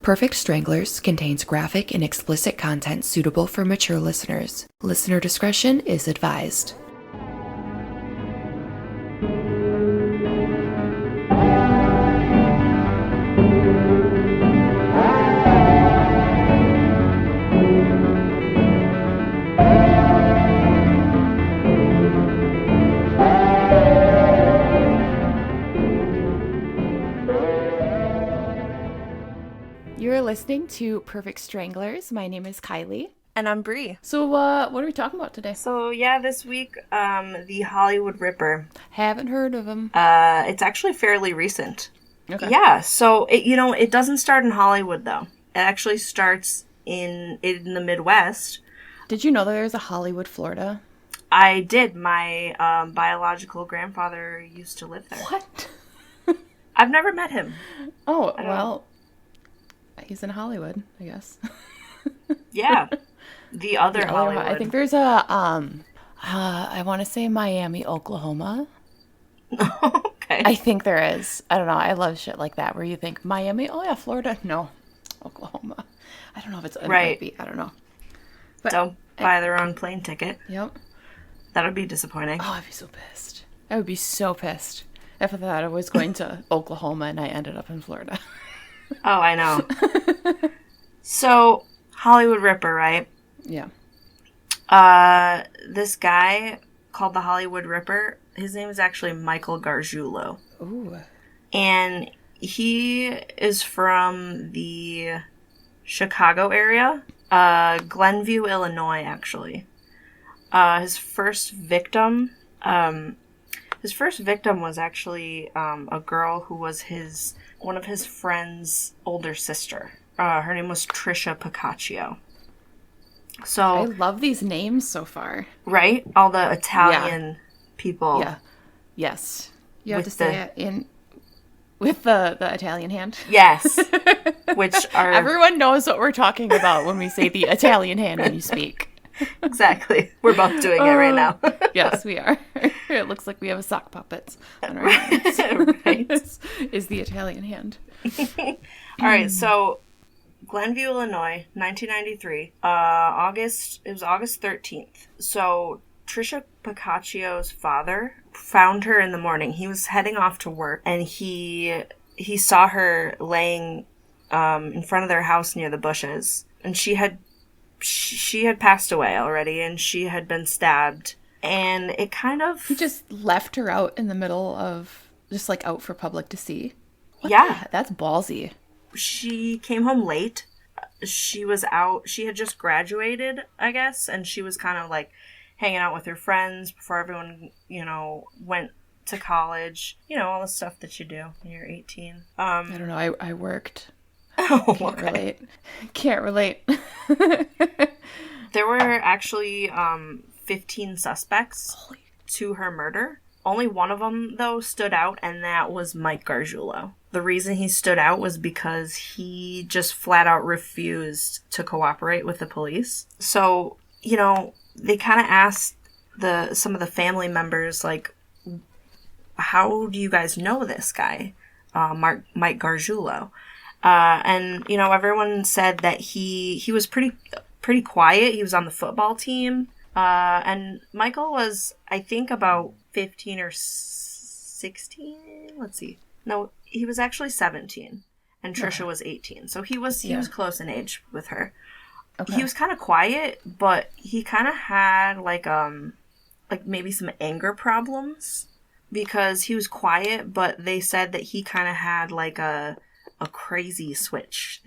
Perfect Stranglers contains graphic and explicit content suitable for mature listeners. Listener discretion is advised. You're listening to Perfect Stranglers. My name is Kylie. And I'm Bree. So, what are we talking about today? So, this week, the Hollywood Ripper. Haven't heard of him. It's actually fairly recent. Okay. Yeah, so, it doesn't start in Hollywood, though. It actually starts in the Midwest. Did you know that there's a Hollywood, Florida? I did. My biological grandfather used to live there. What? I've never met him. Oh, well, he's in Hollywood, I guess. Yeah. The other Hollywood. I think there's a, I want to say Miami, Oklahoma. Okay. I think there is. I don't know. I love shit like that where you think Miami, oh yeah, Florida. No, Oklahoma. I don't know if it's right. Might be. I don't know. But don't buy the wrong plane ticket. Yep. That would be disappointing. Oh, I'd be so pissed. I would be so pissed if I thought I was going to Oklahoma and I ended up in Florida. Oh, I know. So, Hollywood Ripper, right? Yeah. This guy called the Hollywood Ripper, his name is actually Michael Gargiulo. Ooh. And he is from the Chicago area, Glenview, Illinois, actually. His first victim was actually a girl who was one of his friend's older sister. Her name was Trisha Pacaccio. So I love these names so far. Right? All the Italian people. Yeah. Yes. You have to say it with the Italian hand. Yes. Which are... Everyone knows what we're talking about when we say the Italian hand when you speak. Exactly. We're both doing it right now. Yes, we are. It looks like we have a sock puppets on our hands. Right. Is the Italian hand. All right, so Glenview, Illinois, 1993. It was August 13th. So Trisha Pacaccio's father found her in the morning. He was heading off to work, and he saw her laying in front of their house near the bushes, and she had passed away already, and she had been stabbed, and it kind of... He just left her out in the middle of, just like out for public to see. Yeah. That's ballsy. She came home late. She was out. She had just graduated, I guess, and she was kind of like hanging out with her friends before everyone, went to college. All the stuff that you do when you're 18. I don't know. I worked. Oh, Can't relate. There were actually 15 suspects to her murder. Only one of them, though, stood out, and that was Mike Gargiulo. The reason he stood out was because he just flat out refused to cooperate with the police. So, they kind of asked some of the family members, like, how do you guys know this guy, Mike Gargiulo? And, everyone said that he was pretty quiet. He was on the football team. And Michael was, I think, about 15 or 16. Let's see. No, he was actually 17. And Trisha was 18. So he was close in age with her. Okay. He was kind of quiet, but he kind of had like maybe some anger problems because he was quiet, but they said that he kind of had like a crazy switch.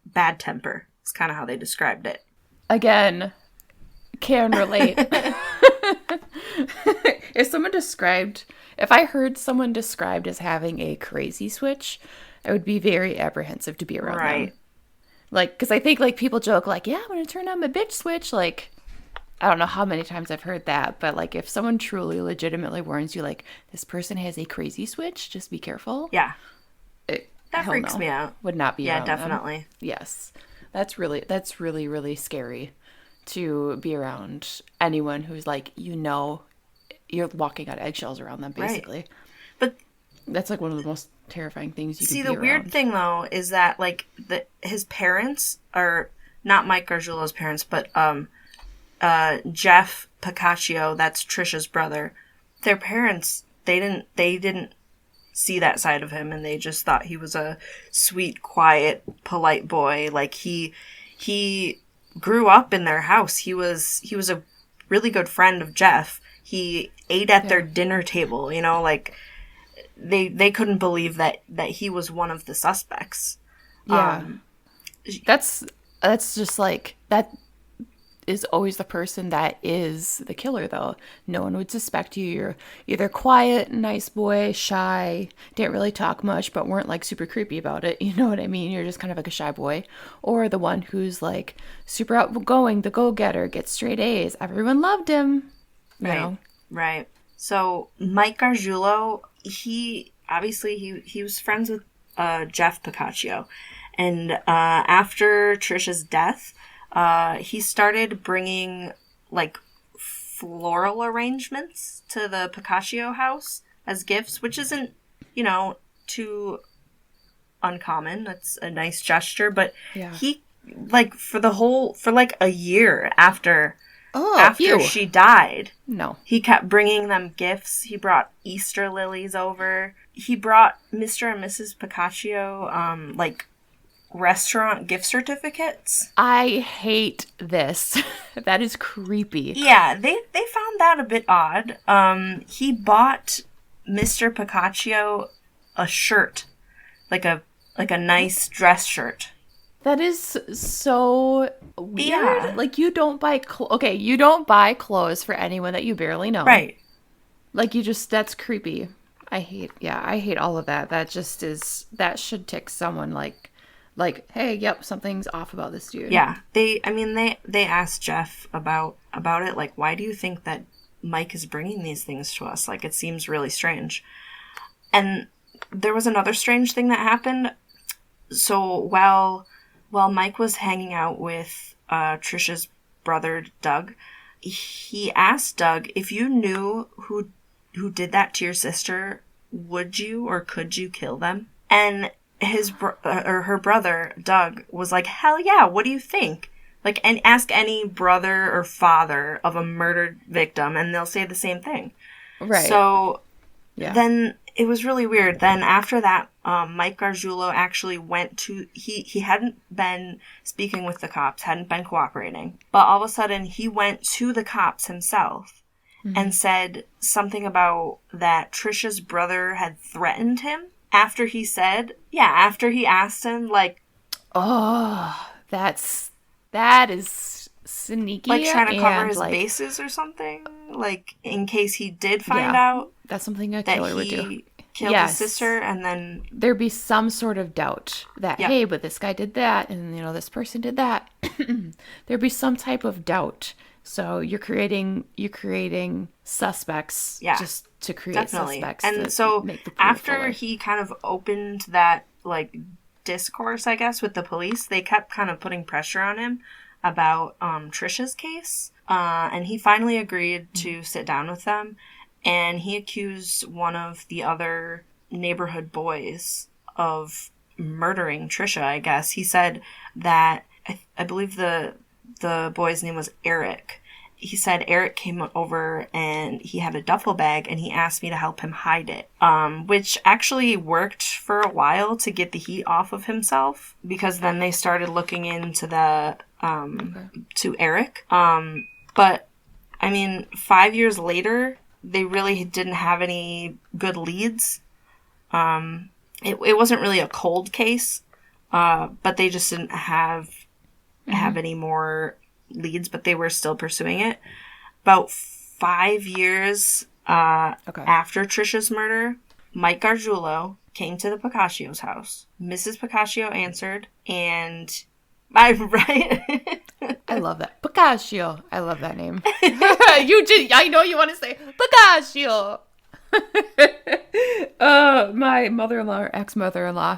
Bad temper is kind of how they described it. Again, can relate. If I heard someone described as having a crazy switch, I would be very apprehensive to be around them. Like, because I think like people joke like, yeah, I'm going to turn on my bitch switch. Like, I don't know how many times I've heard that, but like if someone truly legitimately warns you like, this person has a crazy switch, just be careful. Yeah. That freaks me out. Would not be around definitely. Them. Yes. That's really, really scary to be around anyone who's like, you're walking on eggshells around them, basically. Right. But That's like one of the most terrifying things you See, could the be weird around. thing, though, is that, like, his parents are not Mike Gargiulo's parents, but Jeff Piccaccio, that's Trisha's brother. Their parents, they didn't see that side of him, and they just thought he was a sweet, quiet, polite boy. Like, he grew up in their house. He was a really good friend of Jeff. He ate at their dinner table, you know, like, they couldn't believe that he was one of the suspects. Yeah. That's just like, that is always the person that is the killer, though. No one would suspect you. You're either quiet, nice boy, shy, didn't really talk much, but weren't like super creepy about it. You know what I mean? You're just kind of like a shy boy. Or the one who's like super outgoing, the go-getter, gets straight A's. Everyone loved him. Right. Right. So Mike Gargiulo, he was friends with Jeff Piccaccio. And after Trisha's death, he started bringing, like, floral arrangements to the Piccaccio house as gifts, which isn't, you know, too uncommon. That's a nice gesture. But he, like, for like a year after she died, he kept bringing them gifts. He brought Easter lilies over. He brought Mr. and Mrs. Piccaccio, like, restaurant gift certificates. I hate this. That is creepy. Yeah, they found that a bit odd. He bought Mr. Piccaccio a shirt, like a nice dress shirt. That is so weird. Yeah. Like, you don't buy you don't buy clothes for anyone that you barely know. Right. Like, that's creepy. I hate all of that. That just is, that should tick someone like, hey, yep, something's off about this dude. Yeah. They asked Jeff about it, like, why do you think that Mike is bringing these things to us? Like, it seems really strange. And there was another strange thing that happened. So while Mike was hanging out with Trisha's brother, Doug, he asked Doug, if you knew who did that to your sister, would you or could you kill them? And her brother, Doug, was like, hell yeah, what do you think? Like, and ask any brother or father of a murdered victim, and they'll say the same thing. Right. So then it was really weird. Then after that, Mike Gargiulo actually went to, he hadn't been speaking with the cops, hadn't been cooperating. But all of a sudden, he went to the cops himself and said something about that Trisha's brother had threatened him after he asked him, like... Oh, that is sneaky. Like, trying to cover his bases or something? Like, in case he did find out... That's something a killer would do. He killed his sister, and then... There'd be some sort of doubt that, hey, but this guy did that, and, you know, this person did that. There'd be some type of doubt. So you're creating suspects just to create suspects. And so after he kind of opened that, like, discourse, I guess, with the police, they kept kind of putting pressure on him about Trisha's case. And he finally agreed to sit down with them. And he accused one of the other neighborhood boys of murdering Trisha, I guess. He said that, I believe the boy's name was Eric. He said Eric came over and he had a duffel bag and he asked me to help him hide it. Which actually worked for a while to get the heat off of himself, because then they started looking into to Eric. But, I mean, 5 years later, they really didn't have any good leads. It wasn't really a cold case, but they just didn't have any more leads, but they were still pursuing it. About 5 years after Trisha's murder, Mike Gargiulo came to the Piccaccio's house. Mrs. Piccaccio answered, and I love that. Piccaccio. I love that name. I know you want to say Piccaccio. My mother-in-law or ex-mother-in-law,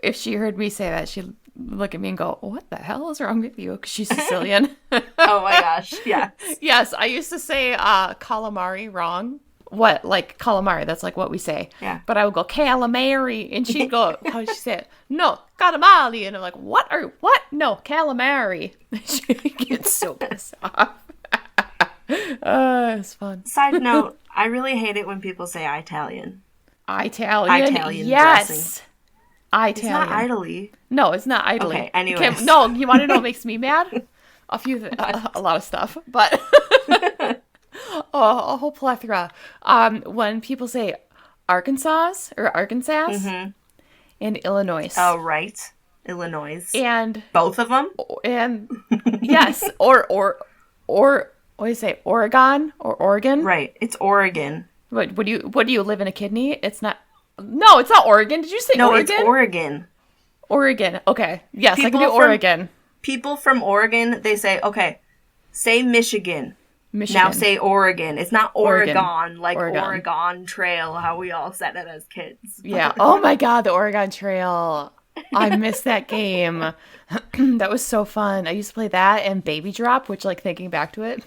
if she heard me say that, she'd look at me and go, what the hell is wrong with you? Because she's Sicilian. Oh my gosh, yes. Yes, I used to say calamari wrong. what, like calamari. That's like what we say. Yeah. But I would go calamari, and she'd go, how would she say it? No, calamari. And I'm like, what? No, calamari. She gets so pissed off. It's fun. Side note, I really hate it when people say Italian. Italian, yes. dressing. Italian. It's Not idly. No, it's not idly. Okay, anyways. No, you want to know what makes me mad? A lot of stuff, but a whole plethora. When people say Arkansas and Illinois. Oh, right. Illinois. And both of them? And yes, or what do you say? Oregon or Oregon? Right. It's Oregon. What do you live in a kidney? It's not. No, it's not Oregon. Did you say no, Oregon? No, it's Oregon. Oregon. Okay. Yes, I can do Oregon. People from Oregon, they say, okay, say Michigan. Now say Oregon. It's not Oregon, like Oregon Trail, how we all said it as kids. Yeah. Oh my God, the Oregon Trail. I miss that game. That was so fun. I used to play that and Baby Drop, which, like, thinking back to it,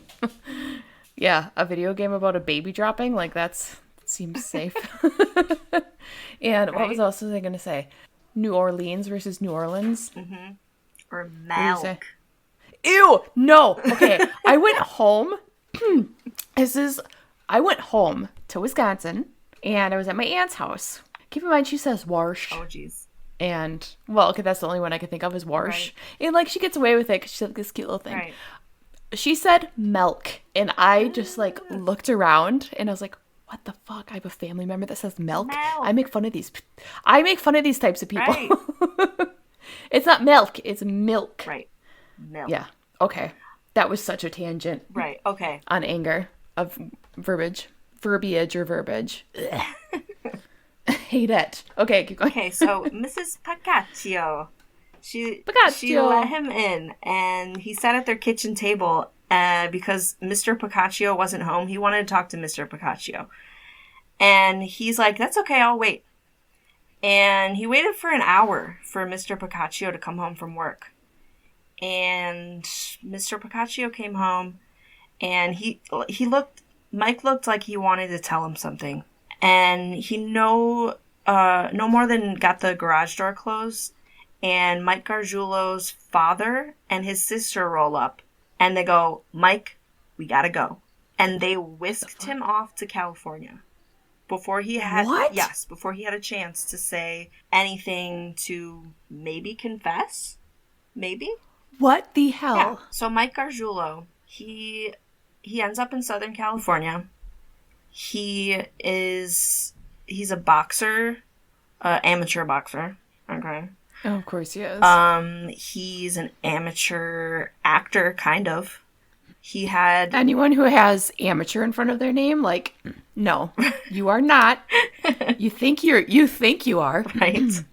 yeah, a video game about a baby dropping, like, that seems safe. And what was else was I going to say? New Orleans versus New Orleans. Mm-hmm. Or milk. Ew! No! Okay, I went home. I went home to Wisconsin, and I was at my aunt's house. Keep in mind, she says Warsh. Oh, jeez. And, well, okay, that's the only one I can think of is Warsh. Right. And, like, she gets away with it because she's like this cute little thing. Right. She said milk, and I just, like, looked around, and I was like, what the fuck? I have a family member that says milk? I make fun of these types of people. Right. It's not milk, it's milk. Right. Milk. Yeah. Okay. That was such a tangent. Right. Okay. On anger of verbiage or verbiage. I hate it. Okay, keep going. Okay, so Mrs. Pacaccio, she let him in, and he sat at their kitchen table because Mr. Pacaccio wasn't home. He wanted to talk to Mr. Pacaccio. And he's like, that's okay, I'll wait. And he waited for an hour for Mr. Pacaccio to come home from work. And Mr. Pacaccio came home, and Mike looked like he wanted to tell him something. And he no more than got the garage door closed, and Mike Gargiulo's father and his sister roll up, and they go, Mike, we gotta go. And they whisked him off to California. Before he had a chance to say anything to maybe confess. Maybe? What the hell? Yeah. So Mike Gargiulo, he ends up in Southern California. He's a boxer, amateur boxer. Okay. Oh, of course he is. He's an amateur actor, kind of. He had anyone who has amateur in front of their name, like, no, you are not. You think you are. Right.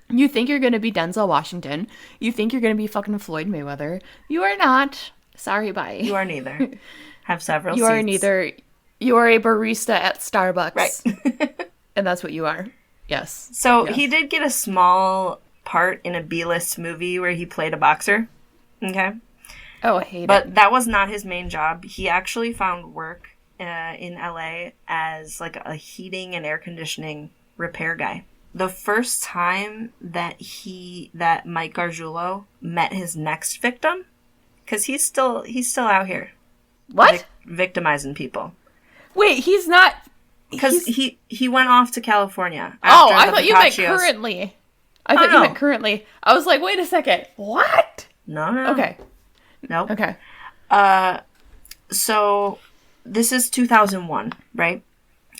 You think you're going to be Denzel Washington. You think you're going to be fucking Floyd Mayweather. You are not. Sorry, bye. You are neither. Have several You seats. are neither. You are a barista at Starbucks. Right. And that's what you are. Yes. So yes. He did get a small part in a B-list movie where he played a boxer. Okay. Oh, I hate it. But that was not his main job. He actually found work in LA as like a heating and air conditioning repair guy. The first time that Mike Gargiulo met his next victim, because he's still out here. What? Victimizing people. Wait, he's not. Because he went off to California. Oh, I thought you meant currently. I thought you meant currently. I was like, wait a second. What? No. Okay. Nope. Okay. So this is 2001, right?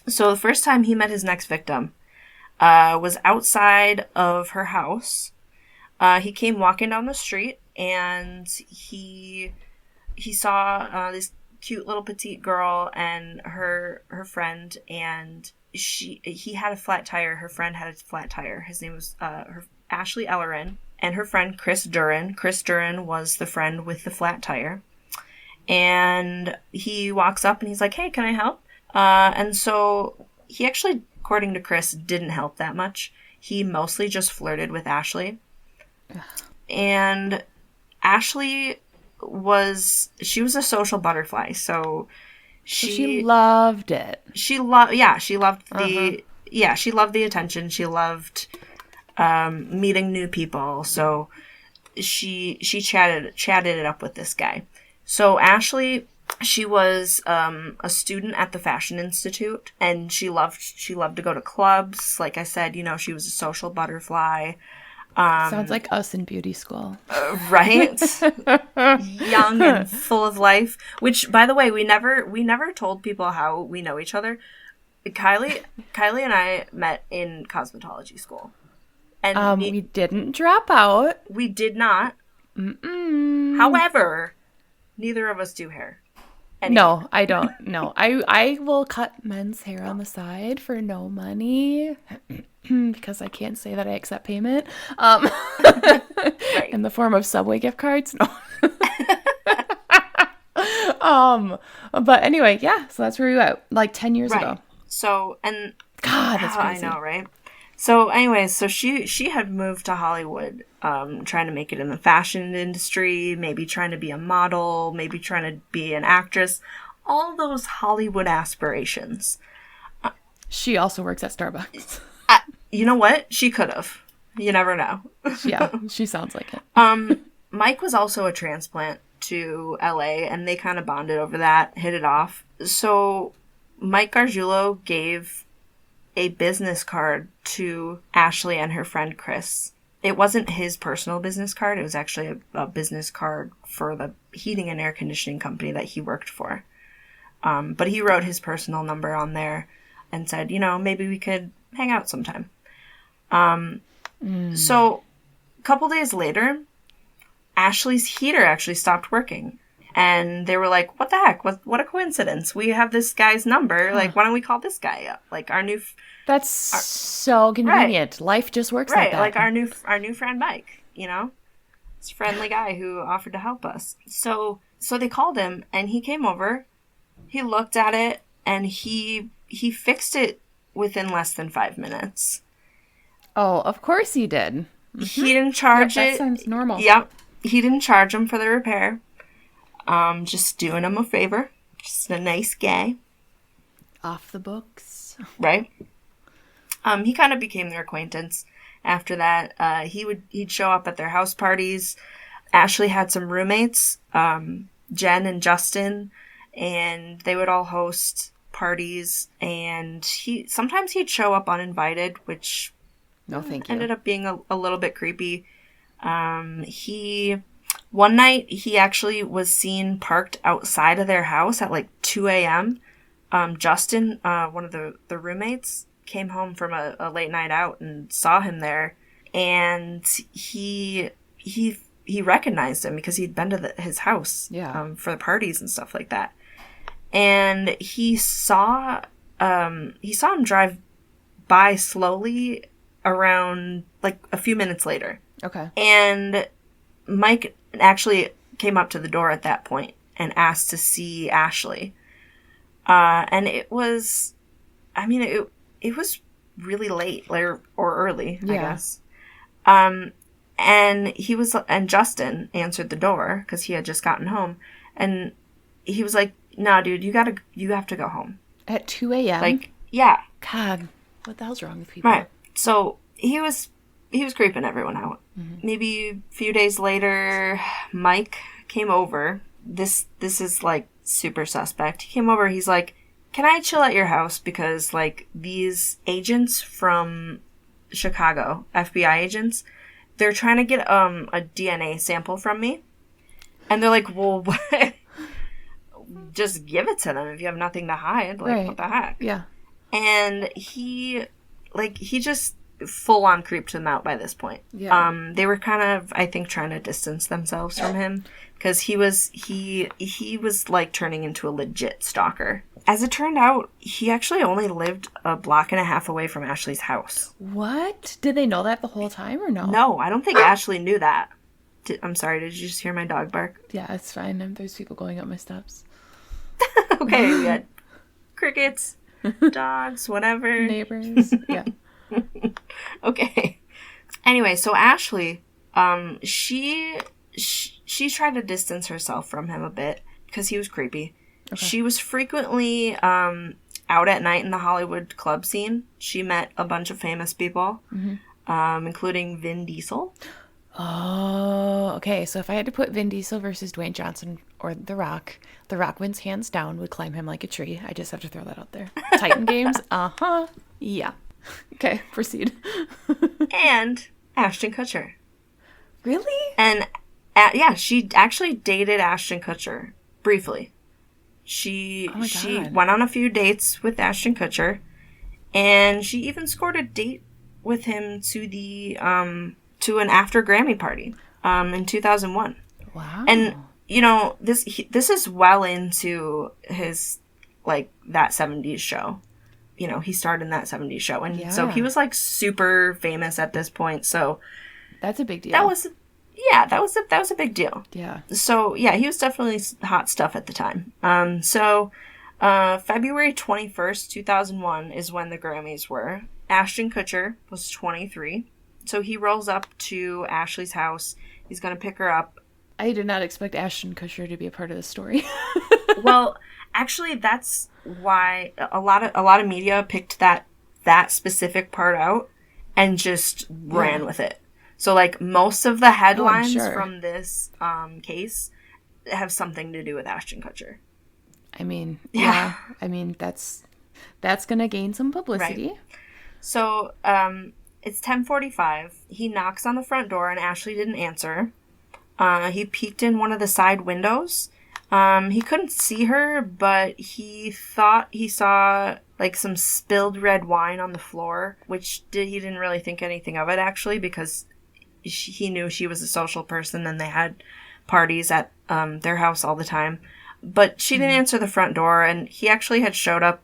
So the first time he met his next victim was outside of her house. He came walking down the street, and he saw this cute little petite girl and her friend, and he had a flat tire. Her friend had a flat tire. His name was Ashley Ellerin, and her friend Chris Duran. Chris Duran was the friend with the flat tire. And he walks up and he's like, hey, can I help? And so he actually, according to Chris, didn't help that much. He mostly just flirted with Ashley. And Ashley was a social butterfly. So She loved it. She loved Uh-huh. she loved the attention. She loved meeting new people. So she chatted it up with this guy. So Ashley, she was a student at the Fashion Institute, and she loved to go to clubs. Like I said, she was a social butterfly. Sounds like us in beauty school. Right? Young and full of life. Which, by the way, we never told people how we know each other. Kylie and I met in cosmetology school. And we didn't drop out. We did not. Mm-mm. However, neither of us do hair. Anyway. No, I don't. No, I will cut men's hair on the side for no money because I can't say that I accept payment Right. in the form of Subway gift cards. No. But anyway, yeah. So that's where we went, like 10 years ago. So, and God, that's crazy. I know, right? So, anyways, so she had moved to Hollywood, trying to make it in the fashion industry, maybe trying to be a model, maybe trying to be an actress, all those Hollywood aspirations. She also works at Starbucks. You know what? She could have. You never know. Yeah, she sounds like it. Mike was also a transplant to LA, and they kind of bonded over that, hit it off. So Mike Gargiulo gave a business card to Ashley and her friend Chris. It wasn't his personal business card. It was actually a business card for the heating and air conditioning company that he worked for. But he wrote his personal number on there and said, maybe we could hang out sometime. So a couple days later, Ashley's heater actually stopped working. And they were like, what the heck? What a coincidence. We have this guy's number. Like, why don't we call this guy up? Like, That's so convenient. Right. Life just works like that. Right, like our new friend Mike, this friendly guy who offered to help us. So they called him, and he came over. He looked at it, and he fixed it within less than 5 minutes. Oh, of course he did. Mm-hmm. He didn't charge it. That sounds normal. Yep. He didn't charge him for the repair. Just doing him a favor. Just a nice guy. Off the books. Right? He kind of became their acquaintance after that. He'd show up at their house parties. Ashley had some roommates, Jen and Justin, and they would all host parties, and sometimes he'd show up uninvited, which no thank you. Ended up being a little bit creepy. One night, he actually was seen parked outside of their house at like 2 a.m. Justin, one of the roommates, came home from a late night out and saw him there. And he recognized him because he'd been to his house for the parties and stuff like that. And he saw him drive by slowly around like a few minutes later. Okay. And Mike actually came up to the door at that point and asked to see Ashley. And it was really late or early, I guess. And Justin answered the door because he had just gotten home, and he was like, "No, dude, you have to go home." At 2 a.m.? Like, yeah. God, what the hell's wrong with people? Right. So he was creeping everyone out. Mm-hmm. Maybe a few days later, Mike came over. This is like super suspect. He came over. He's like, "Can I chill at your house? Because like these agents from Chicago, FBI agents, they're trying to get a DNA sample from me." And they're like, "Well, what? Just give it to them if you have nothing to hide. Like, what the heck?" Yeah. And he just full on creeped them out by this point. Yeah. They were kind of, I think, trying to distance themselves from him because he was like turning into a legit stalker. As it turned out, he actually only lived a block and a half away from Ashley's house. What? Did they know that the whole time or no? No, I don't think Ashley knew that. I'm sorry, did you just hear my dog bark? Yeah, it's fine. There's people going up my steps. Okay, we had crickets, dogs, whatever. Neighbors, yeah. Okay. Anyway, so Ashley, she tried to distance herself from him a bit because he was creepy. Okay. She was frequently out at night in the Hollywood club scene. She met a bunch of famous people, including Vin Diesel. Oh, okay. So if I had to put Vin Diesel versus Dwayne Johnson or The Rock wins hands down, would climb him like a tree. I just have to throw that out there. Titan Games? Uh-huh. Yeah. Okay, proceed. And Ashton Kutcher. Really? And, yeah, she actually dated Ashton Kutcher briefly. She went on a few dates with Ashton Kutcher, and she even scored a date with him to the to an after Grammy party in 2001. Wow. And this is well into his like that 70s show. He starred in that 70s show, and so he was like super famous at this point. So that's a big deal. That was a big deal. Yeah. So yeah, he was definitely hot stuff at the time. February 21st, 2001 is when the Grammys were. Ashton Kutcher was 23. So he rolls up to Ashley's house. He's going to pick her up. I did not expect Ashton Kutcher to be a part of the story. Well, actually, that's why a lot of media picked that specific part out and just ran with it. So, like, most of the headlines from this case have something to do with Ashton Kutcher. I mean, yeah. I mean, that's going to gain some publicity. Right. So, it's 10:45. He knocks on the front door, and Ashley didn't answer. He peeked in one of the side windows. He couldn't see her, but he thought he saw like some spilled red wine on the floor, which he didn't really think anything of it, actually, because he knew she was a social person and they had parties at their house all the time. But she didn't answer the front door, and he actually had showed up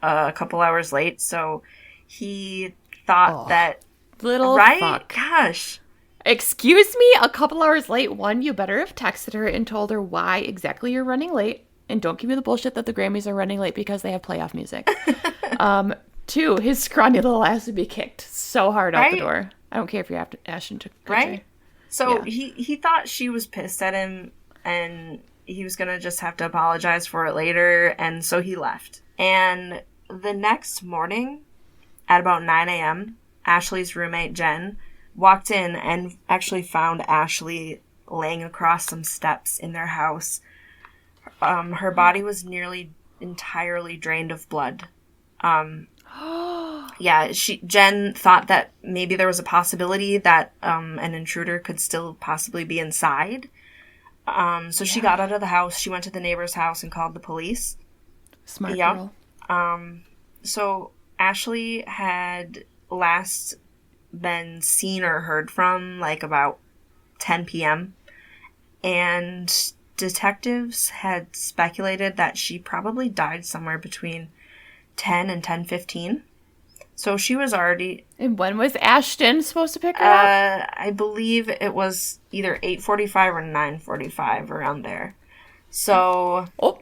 a couple hours late, so he thought that... Little fuck. Gosh. Excuse me? A couple hours late? One, you better have texted her and told her why exactly you're running late. And don't give me the bullshit that the Grammys are running late because they have playoff music. Two, his scrawny little ass would be kicked so hard out the door. I don't care if you're Ashton Kutcher. Right? So he thought she was pissed at him and he was going to just have to apologize for it later. And so he left. And the next morning at about 9 a.m., Ashley's roommate, Jen, walked in and actually found Ashley laying across some steps in their house. Her body was nearly entirely drained of blood. Jen thought that maybe there was a possibility that an intruder could still possibly be inside. So she got out of the house. She went to the neighbor's house and called the police. Smart girl. So Ashley had last been seen or heard from like about 10 p.m. and detectives had speculated that she probably died somewhere between 10 and 10:15. So she was already... And when was Ashton supposed to pick her up? I believe it was either 8:45 or 9:45, around there. So... Oh,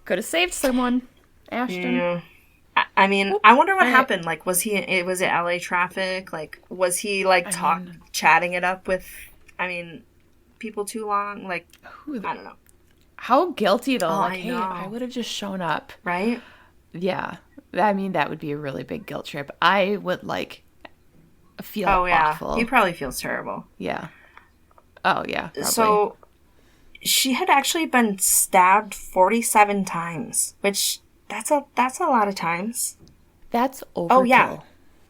could have saved someone, Ashton. Yeah. I mean, I wonder what happened. Like, was it LA traffic? Like, was he, like, chatting it up with, people too long? Like, I don't know. How guilty, though. Like, hey, I would have just shown up. Right? Yeah. I mean, that would be a really big guilt trip. I would, feel awful. He probably feels terrible. Yeah. Oh, yeah, probably. So, she had actually been stabbed 47 times, which... That's a lot of times. That's overkill. Oh, yeah.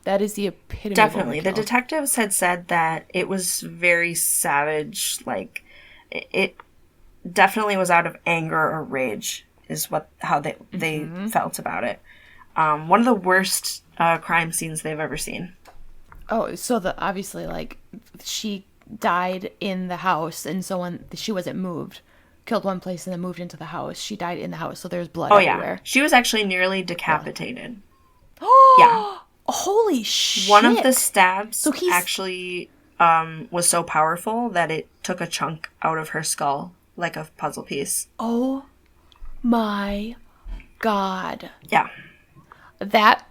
That is the epitome Definitely. of overkill. The detectives had said that it was very savage. Like, it definitely was out of anger or rage is how they felt about it. One of the worst crime scenes they've ever seen. Oh, so obviously, she died in the house, and so when she wasn't moved. Killed one place and then moved into the house. She died in the house, so there's blood everywhere. Yeah. She was actually nearly decapitated. Oh, yeah. Holy shit. One of the stabs actually was so powerful that it took a chunk out of her skull, like a puzzle piece. Oh my God. Yeah. That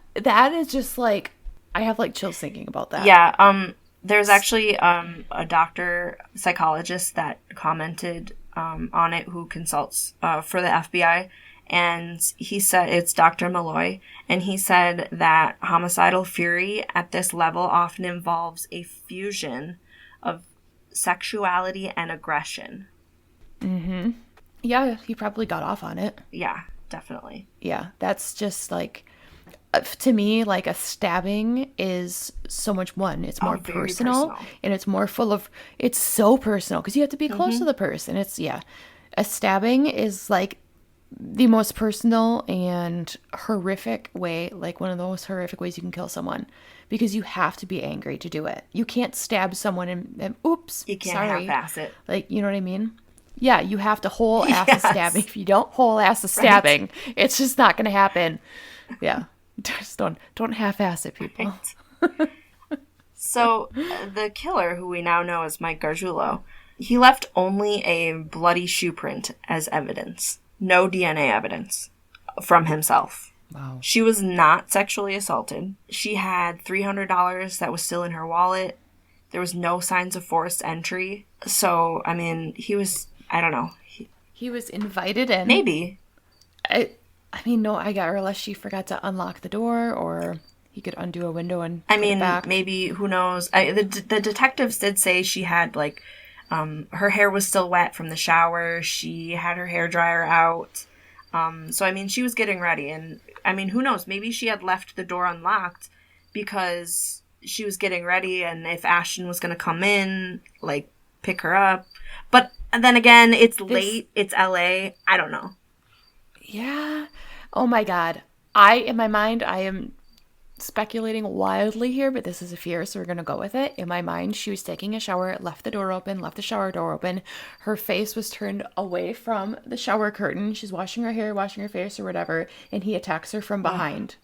is just I have chills thinking about that. Yeah. There's actually a doctor, psychologist that commented on it who consults for the FBI, And he said, it's Dr. Malloy, and he said that homicidal fury at this level often involves a fusion of sexuality and aggression. Mm-hmm. Yeah, he probably got off on it. Yeah, definitely. Yeah, that's just like, to me, like a stabbing is so much one. It's more personal, and it's more full of, it's so personal because you have to be close to the person. It's, yeah. A stabbing is like the most personal and horrific way, like one of the most horrific ways you can kill someone, because you have to be angry to do it. You can't stab someone and oops, you can't half-ass it. Like, you know what I mean? Yeah, you have to whole ass a stabbing. If you don't whole ass a stabbing, it's just not going to happen. Yeah, just don't half-ass it, people. Right. So the killer, who we now know as Mike Gargiulo, he left only a bloody shoe print as evidence. No DNA evidence from himself. Wow. She was not sexually assaulted. She had $300 that was still in her wallet. There was no signs of forced entry. So, I mean, he was, I don't know. He was invited in. Maybe. I mean, no, I got her unless she forgot to unlock the door, or he could undo a window and put it back. Maybe, who knows. The detectives did say she had, like, her hair was still wet from the shower. She had her hairdryer out. So, I mean, she was getting ready. And, I mean, who knows? Maybe she had left the door unlocked because she was getting ready. And if Ashton was going to come in, like, pick her up. But then again, it's late. It's LA. I don't know. Yeah. Oh, my God. In my mind, I am speculating wildly here, but this is a fear, so we're going to go with it. In my mind, she was taking a shower, left the shower door open. Her face was turned away from the shower curtain. She's washing her hair, washing her face or whatever, and he attacks her from behind.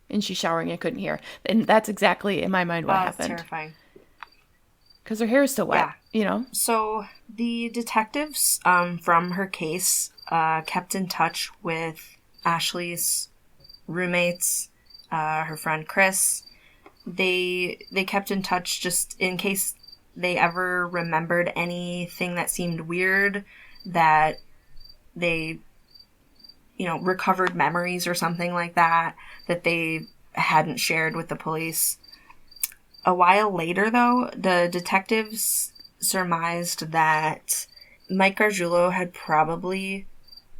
And she's showering and couldn't hear. And that's exactly, in my mind, what happened. That's terrifying. Because her hair is still wet, you know? So the detectives from her case kept in touch with Ashley's roommates, her friend Chris. They kept in touch just in case they ever remembered anything that seemed weird, that they, recovered memories or something like that they hadn't shared with the police. A while later, though, the detectives surmised that Mike Gargiulo had probably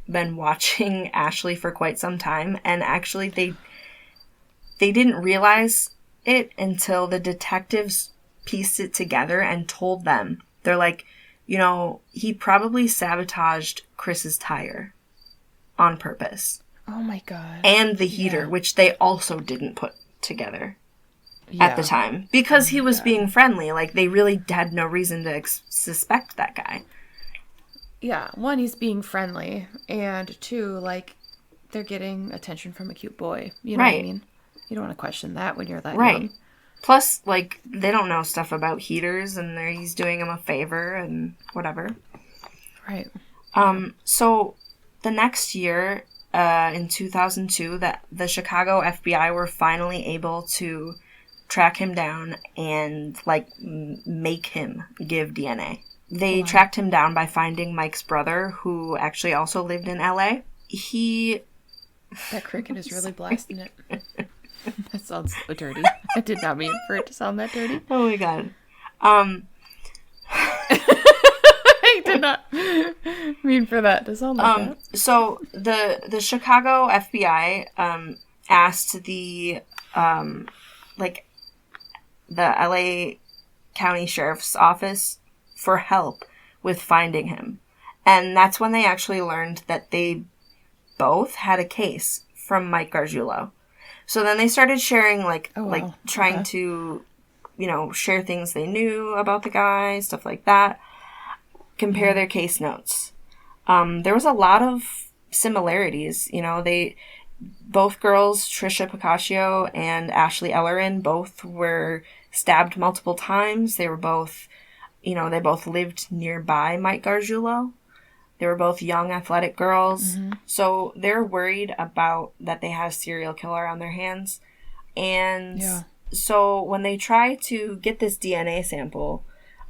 been watching Ashley for quite some time, and actually they didn't realize it until the detectives pieced it together and told them. They're like, he probably sabotaged Chris's tire on purpose. Oh my God. And the heater, which they also didn't put together at the time. Because he was being friendly. Like, they really had no reason to suspect that guy. Yeah. One, he's being friendly. And two, like, they're getting attention from a cute boy. You know what I mean? You don't want to question that when you're that young. Plus, like, they don't know stuff about heaters, and he's doing them a favor and whatever. Right. So, the next year, in 2002, the Chicago FBI were finally able to track him down and, like, make him give DNA. They tracked him down by finding Mike's brother, who actually also lived in LA. That cricket is really blasting it. That sounds so dirty. I did not mean for it to sound that dirty. Oh my God. I did not mean for that to sound like that. So the Chicago FBI asked the LA County Sheriff's Office for help with finding him. And that's when they actually learned that they both had a case from Mike Gargiulo. So then they started sharing, trying to, share things they knew about the guy, stuff like that, compare their case notes. There was a lot of similarities. Both girls, Trisha Picaccio and Ashley Ellerin, both were stabbed multiple times. They were both, they both lived nearby Mike Gargiulo. They were both young, athletic girls. Mm-hmm. So they're worried about that they have a serial killer on their hands. And so when they try to get this DNA sample,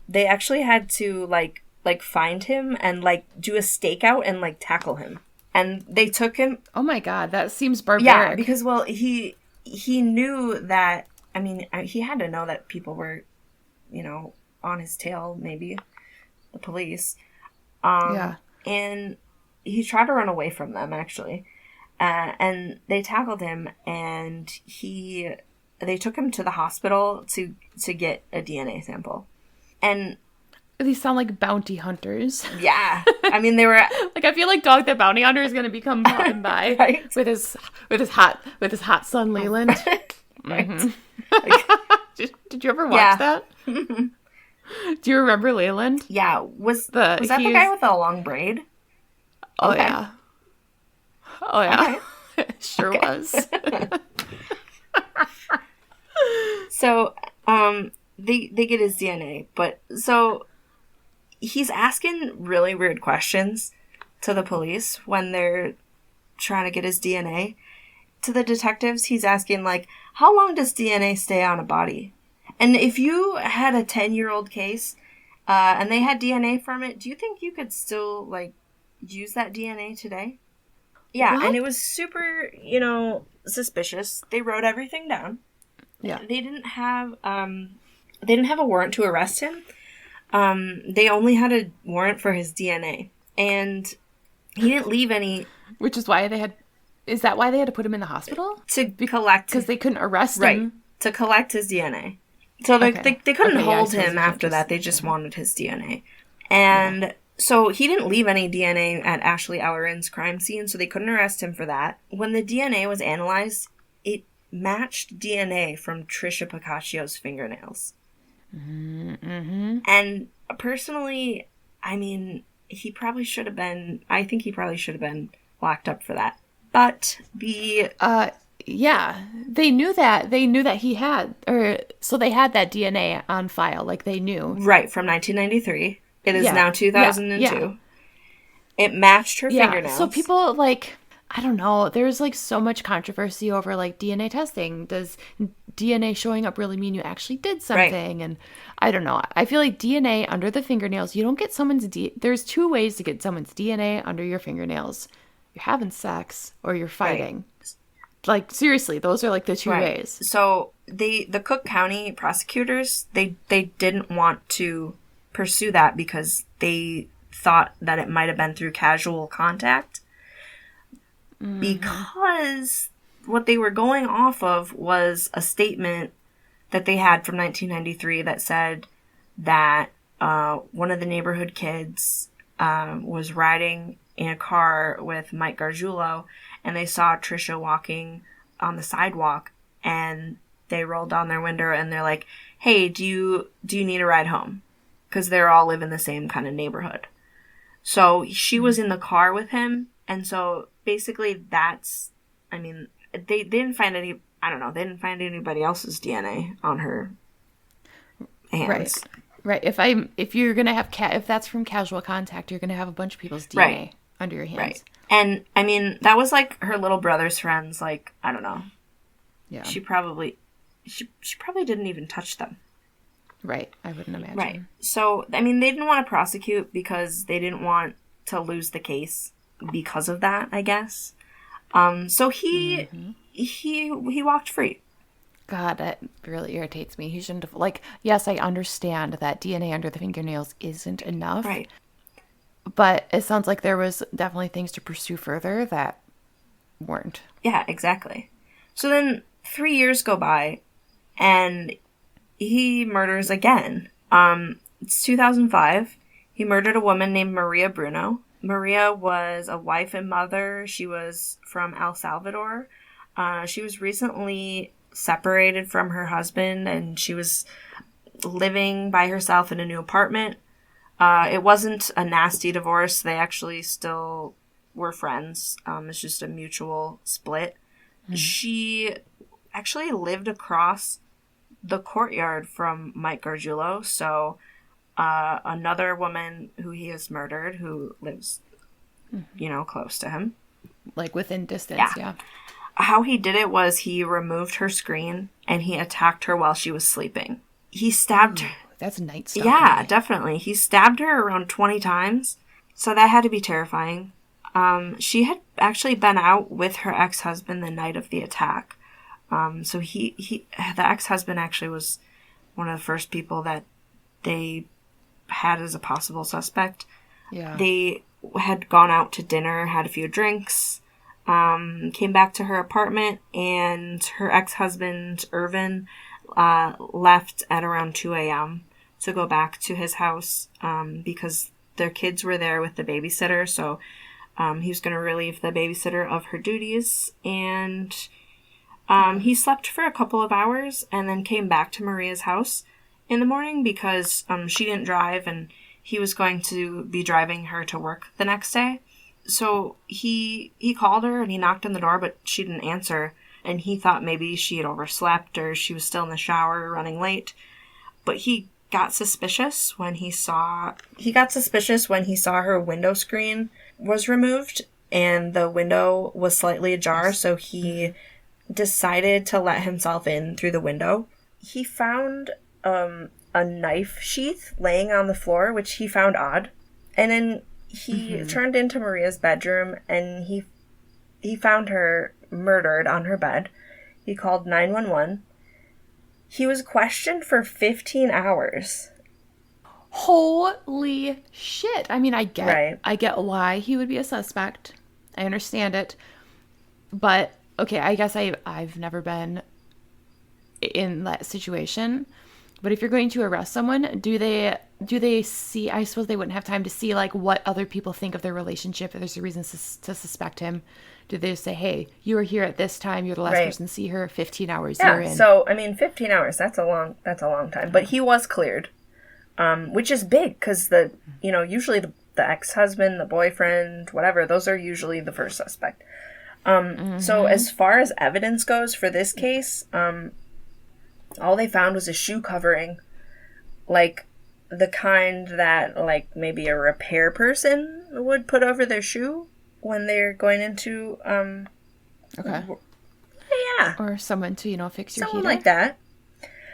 they actually had to, like find him and, do a stakeout and, tackle him. And they took him. Oh my God, that seems barbaric. Yeah, because, well, he knew that, I mean, he had to know that people were, on his tail, maybe, the police. Yeah. And he tried to run away from them, actually. And they tackled him, and they took him to the hospital to get a DNA sample. And these sound like bounty hunters. Yeah. I mean, they were like, I feel like Dog the Bounty Hunter is going to become popping by right? with his hot son Leland. Right. Mm-hmm. Did you ever watch that? Do you remember Leland? Yeah. Was that the guy with the long braid? Oh, okay. Yeah. Oh, yeah. Okay. Sure was. So, they get his DNA, but so he's asking really weird questions to the police when they're trying to get his DNA. To the detectives, he's asking, like, how long does DNA stay on a body? And if you had a 10-year-old case, and they had DNA from it, do you think you could still, like, use that DNA today? Yeah, what? And it was super, suspicious. They wrote everything down. Yeah. They didn't have a warrant to arrest him. They only had a warrant for his DNA. And he didn't leave any... Which is why is that why they had to put him in the hospital? To collect... Because they couldn't arrest him. Right. To collect his DNA. So they couldn't hold him after that. They just wanted his DNA. And so he didn't leave any DNA at Ashley Ellerin's crime scene, so they couldn't arrest him for that. When the DNA was analyzed, it matched DNA from Trisha Paccaccio's fingernails. Mm-hmm. And personally, I mean, I think he probably should have been locked up for that. But yeah, they knew that he had, so they had that DNA on file, like they knew. Right, from 1993. It is now 2002. Yeah. It matched her fingernails. So people, like, I don't know, there's, like, so much controversy over, like, DNA testing. Does DNA showing up really mean you actually did something? Right. And I don't know. I feel like DNA under the fingernails, you don't get someone's there's two ways to get someone's DNA under your fingernails. You're having sex or you're fighting. Right. Like, seriously, those are, like, the two ways. So the Cook County prosecutors, they didn't want to pursue that because they thought that it might have been through casual contact. Mm-hmm. Because what they were going off of was a statement that they had from 1993 that said that one of the neighborhood kids was riding in a car with Mike Gargiulo, and they saw Trisha walking on the sidewalk, and they rolled down their window and they're like, hey, do you need a ride home? Because they're all live in the same kind of neighborhood. So she was in the car with him, and so basically that's, I mean, they didn't find they didn't find anybody else's DNA on her hands. Right. If you're going to have, if that's from casual contact, you're going to have a bunch of people's DNA under your hands. Right. And, I mean, that was, like, her little brother's friends, like, I don't know. Yeah. She probably didn't even touch them. Right. I wouldn't imagine. Right. So, I mean, they didn't want to prosecute because they didn't want to lose the case because of that, I guess. So he walked free. God, that really irritates me. He shouldn't have, like, yes, I understand that DNA under the fingernails isn't enough. Right. But it sounds like there was definitely things to pursue further that weren't. Yeah, exactly. So then 3 years go by, and he murders again. It's 2005. He murdered a woman named Maria Bruno. Maria was a wife and mother. She was from El Salvador. She was recently separated from her husband, and she was living by herself in a new apartment. It wasn't a nasty divorce. They actually still were friends. It's just a mutual split. Mm-hmm. She actually lived across the courtyard from Mike Gargiulo. So another woman who he has murdered who lives, close to him. Like within distance, yeah. How he did it was he removed her screen and he attacked her while she was sleeping. He stabbed her. That's Night Stalking. Yeah, definitely. He stabbed her around 20 times. So that had to be terrifying. She had actually been out with her ex-husband the night of the attack. So the ex-husband actually was one of the first people that they had as a possible suspect. Yeah. They had gone out to dinner, had a few drinks, came back to her apartment, and her ex-husband, Irvin, left at around 2 a.m. to go back to his house because their kids were there with the babysitter, so he was going to relieve the babysitter of her duties, and he slept for a couple of hours and then came back to Maria's house in the morning because she didn't drive and he was going to be driving her to work the next day. So he called her and he knocked on the door, but she didn't answer. And he thought maybe she had overslept or she was still in the shower running late. But he got suspicious when he saw her window screen was removed and the window was slightly ajar. So he decided to let himself in through the window. He found a knife sheath laying on the floor, which he found odd. And then he turned into Maria's bedroom and he found her murdered on her bed. He called 911. He was questioned for 15 hours. Holy shit. I mean, I get why he would be a suspect. I understand it. But, okay, I guess I've never been in that situation. But if you're going to arrest someone, do they see, I suppose they wouldn't have time to see, like, what other people think of their relationship, if there's a reason to suspect him. Do they just say, hey, you were here at this time, you're the last person to see her, 15 hours, you're in. So, I mean, 15 hours, that's a long time. But he was cleared, which is big, because usually the ex-husband, the boyfriend, whatever, those are usually the first suspect. So as far as evidence goes for this case, all they found was a shoe covering, like the kind that, like, maybe a repair person would put over their shoe when they're going into, Okay. Yeah. Or someone to, fix your Someone heater. like that.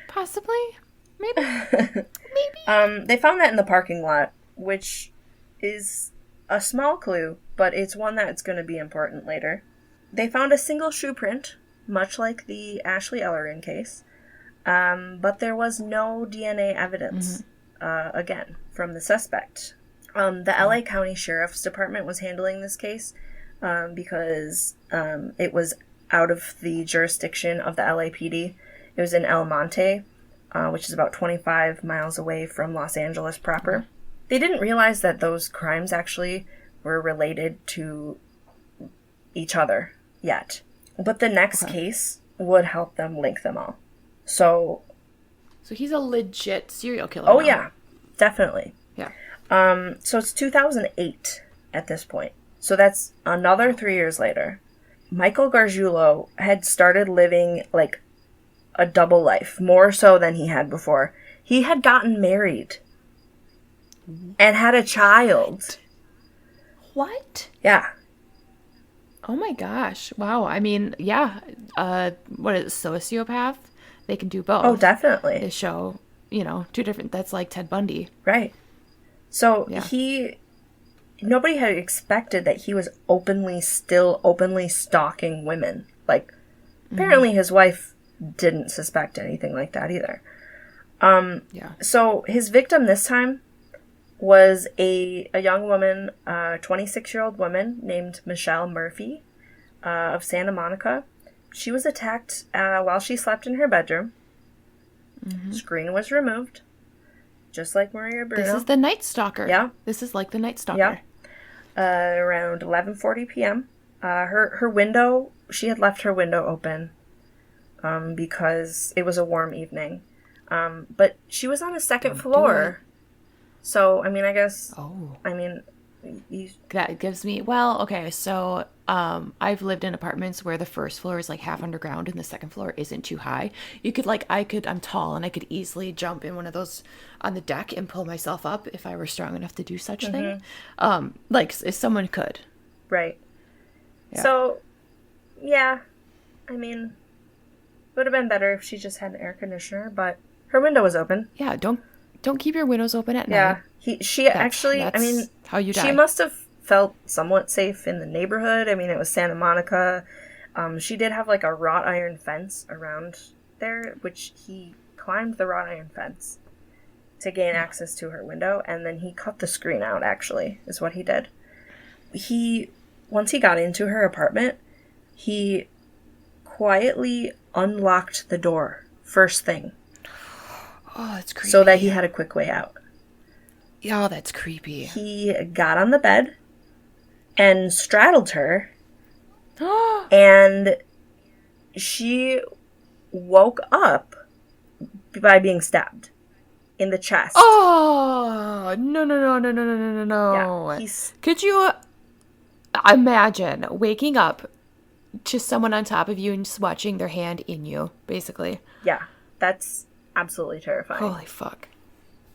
Possibly. Maybe. Maybe. They found that in the parking lot, which is a small clue, but it's one that's going to be important later. They found a single shoe print, much like the Ashley Ellerin case. But there was no DNA evidence, again, from the suspect. The LA County Sheriff's Department was handling this case because it was out of the jurisdiction of the LAPD. It was in El Monte, which is about 25 miles away from Los Angeles proper. They didn't realize that those crimes actually were related to each other yet. But the next case would help them link them all. So he's a legit serial killer. Oh, now. Yeah, definitely. Yeah. So it's 2008 at this point. So that's another 3 years later. Michael Gargiulo had started living, like, a double life, more so than he had before. He had gotten married and had a child. What? Yeah. Oh my gosh. Wow. I mean, yeah. What is it, sociopath? They can do both. Oh, definitely. They show, two different, that's like Ted Bundy. Right. So nobody had expected that he was still openly stalking women. Like, apparently his wife didn't suspect anything like that either. So his victim this time was a young woman, a 26-year-old woman named Michelle Murphy of Santa Monica. She was attacked while she slept in her bedroom. Screen was removed, just like Maria Bruno. This is the Night Stalker. Yeah. This is like the Night Stalker. Yeah. Around 11:40 p.m. Her window, she had left her window open because it was a warm evening. But she was on the second floor. So, I mean, I guess... Oh. I mean... That gives me... Well, okay, so I've lived in apartments where the first floor is like half underground and the second floor isn't too high. You could I'm tall and I could easily jump in one of those on the deck and pull myself up if I were strong enough to do such thing. If someone could. Right. Yeah. So, yeah. I mean, it would have been better if she just had an air conditioner, but her window was open. Yeah, don't keep your windows open at night. Yeah. She actually, I mean, how you die. She must have felt somewhat safe in the neighborhood. I mean, it was Santa Monica. She did have like a wrought iron fence around there, which he climbed the wrought iron fence to gain access to her window, and then he cut the screen out, actually, is what he did. Once he got into her apartment, he quietly unlocked the door first thing. Oh, that's creepy. So that he had a quick way out. Oh, that's creepy. He got on the bed and straddled her, and she woke up by being stabbed in the chest. Oh, no. Yeah, could you imagine waking up to someone on top of you and just watching their hand in you, basically? Yeah, that's absolutely terrifying. Holy fuck.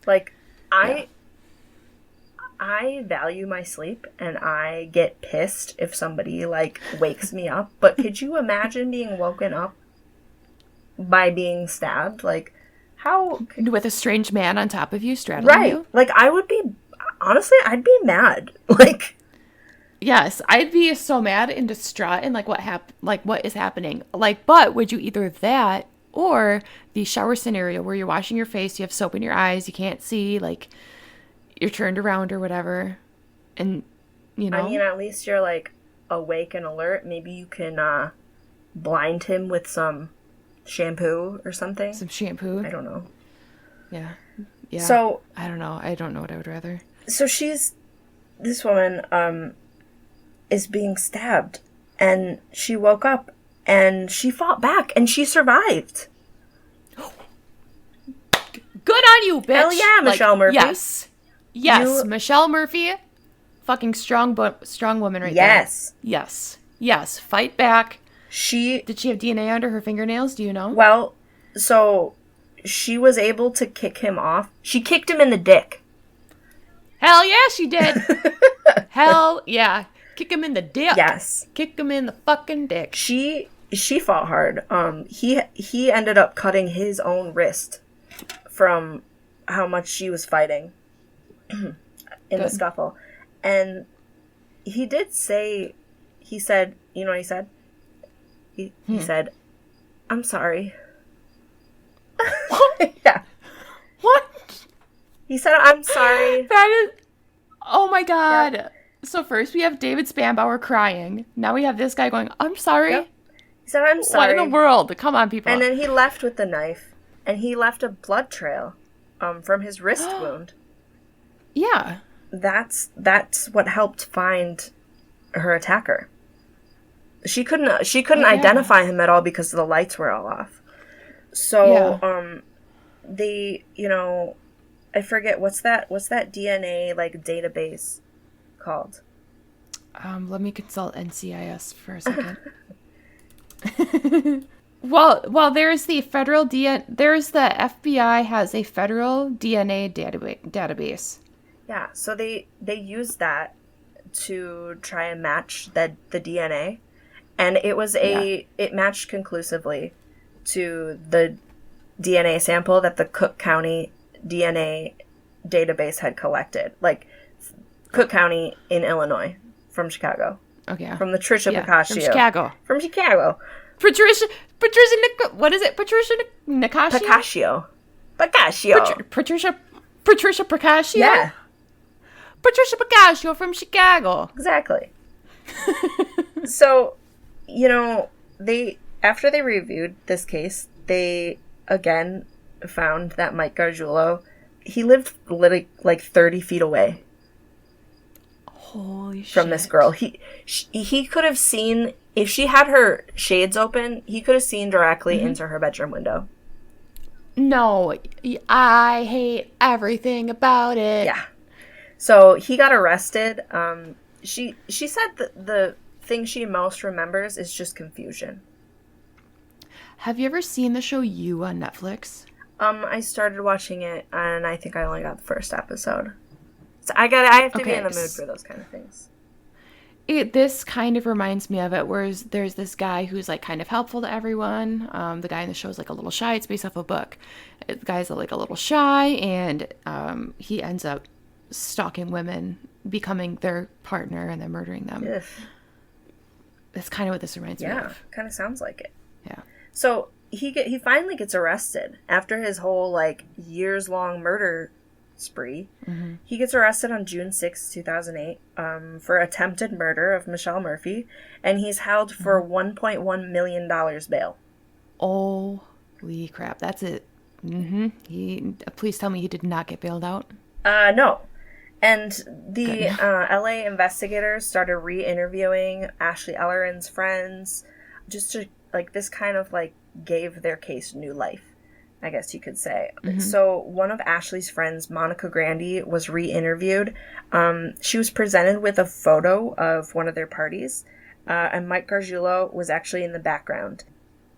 Like, I value my sleep, and I get pissed if somebody, like, wakes me up. But could you imagine being woken up by being stabbed? Like, how... With a strange man on top of you straddling you? Like, I would be... Honestly, I'd be mad. Like... Yes, I'd be so mad and distraught and, like, what is happening? Like, but would you either that or the shower scenario where you're washing your face, you have soap in your eyes, you can't see, like... You're turned around or whatever, and, you know. I mean, at least you're, like, awake and alert. Maybe you can blind him with some shampoo or something. Some shampoo? I don't know. Yeah. So... I don't know. I don't know what I would rather. So this woman, is being stabbed, and she woke up, and she fought back, and she survived. Good on you, bitch! Hell yeah, Michelle Murphy. Yes, Michelle Murphy, fucking strong woman right there. Yes. Fight back. Did she have DNA under her fingernails? Do you know? Well, so she was able to kick him off. She kicked him in the dick. Hell yeah, she did. Hell yeah, kick him in the dick. Yes, kick him in the fucking dick. She fought hard. He ended up cutting his own wrist from how much she was fighting. In the scuffle. And he did say, he said, you know what he said? He said, "I'm sorry." Yeah. What? He said, "I'm sorry." That is, oh my god. Yep. So first we have David Spanbauer crying. Now we have this guy going, "I'm sorry." Yep. He said, "I'm sorry." What in the world? Come on, people. And then he left with the knife, and he left a blood trail from his wrist wound. Yeah. That's what helped find her attacker. She couldn't identify him at all because the lights were all off. So they, I forget what's that DNA like database called? Let me consult NCIS for a second. Well, there's the FBI has a federal DNA database. Yeah, so they use that to try and match the DNA, and it matched conclusively to the DNA sample that the Cook County DNA database had collected, like Cook County in Illinois, from Chicago. Okay. From the Tricia Pacascio. From Chicago. Patricia, what is it? Patricia Nicasio? Pacascio. Patricia Pacascio? Yeah. Patricia Pacascio from Chicago. Exactly. So, after they reviewed this case, they again found that Mike Gargiulo, he lived like 30 feet away. Holy shit. From this girl. He could have seen, if she had her shades open, he could have seen directly into her bedroom window. No, I hate everything about it. Yeah. So he got arrested. She said that the thing she most remembers is just confusion. Have you ever seen the show You on Netflix? I started watching it, and I think I only got the first episode. So I have to be in the mood for those kind of things. This kind of reminds me of it, where there's this guy who's like kind of helpful to everyone. The guy in the show is like a little shy. It's based off a book. The guy's like a little shy, and he ends up stalking women, becoming their partner, and then murdering them. Ugh. That's kind of what this reminds me of. Yeah, kind of sounds like it. Yeah. So he finally gets arrested after his whole, like, years-long murder spree. Mm-hmm. He gets arrested on June 6, 2008, for attempted murder of Michelle Murphy, and he's held for $1.1 million bail. Holy crap, that's it. Please tell me he did not get bailed out? No. And the LA investigators started re-interviewing Ashley Ellerin's friends, just to, like, this kind of, like, gave their case new life, I guess you could say. Mm-hmm. So one of Ashley's friends, Monica Grandi, was re-interviewed. She was presented with a photo of one of their parties, and Mike Gargiulo was actually in the background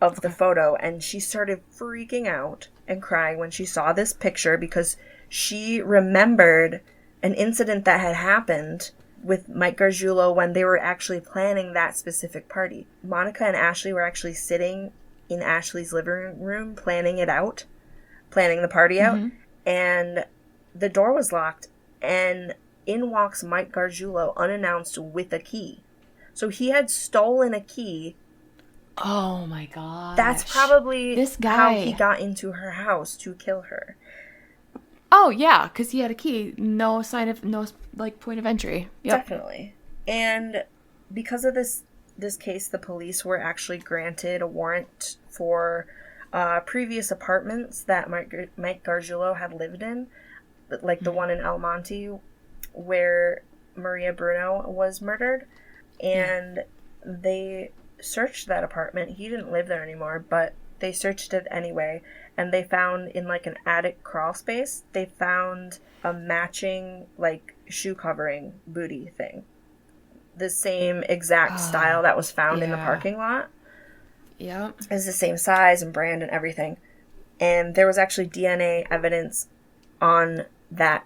of the photo, and she started freaking out and crying when she saw this picture because she remembered an incident that had happened with Mike Gargiulo when they were actually planning that specific party. Monica and Ashley were actually sitting in Ashley's living room planning the party out, and the door was locked, and in walks Mike Gargiulo unannounced with a key. So he had stolen a key. Oh my god. That's probably how he got into her house to kill her. Oh yeah, because he had a key. No sign of, no, like, point of entry. Yep. Definitely. And because of this case, the police were actually granted a warrant for previous apartments that Mike Gargiulo had lived in, like the one in El Monte where Maria Bruno was murdered. And they searched that apartment. He didn't live there anymore, but they searched it anyway. And they found, in, like, an attic crawl space, they found a matching, like, shoe covering booty thing. The same exact style that was found in the parking lot. Yeah. It's the same size and brand and everything. And there was actually DNA evidence on that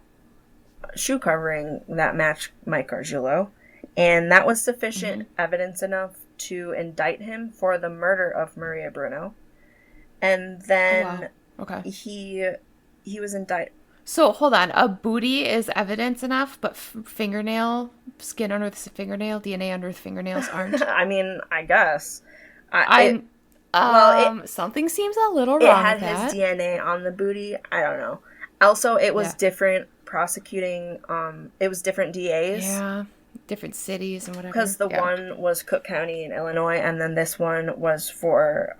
shoe covering that matched Mike Gargiulo. And that was sufficient evidence enough to indict him for the murder of Maria Bruno. And then he was indicted. So, hold on. A booty is evidence enough, but fingernail, skin under the fingernail, DNA under the fingernails aren't? I mean, I guess. Something seems a little wrong with that. It had his DNA on the booty. I don't know. Also, it was different prosecuting. It was different DAs. Yeah. Different cities and whatever. Because the one was Cook County in Illinois, and then this one was for,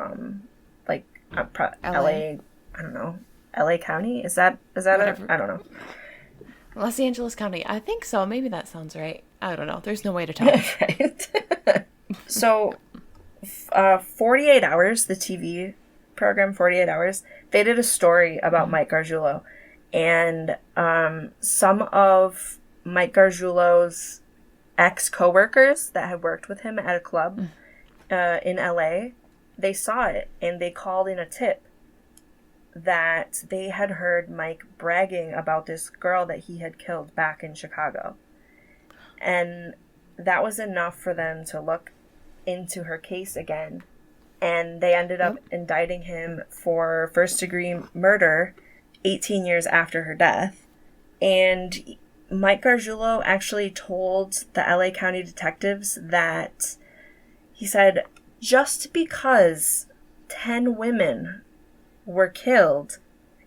LA. I don't know. LA County? Is that I don't know. Los Angeles County. I think so. Maybe that sounds right. I don't know. There's no way to tell. Right. So, 48 Hours, the TV program 48 Hours, they did a story about Mike Gargiulo. And some of Mike Gargiulo's ex-coworkers that had worked with him at a club in LA, they saw it and they called in a tip that they had heard Mike bragging about this girl that he had killed back in Chicago. And that was enough for them to look into her case again. And they ended up indicting him for first-degree murder 18 years after her death. And Mike Gargiulo actually told the LA County detectives that he said, just because 10 women were killed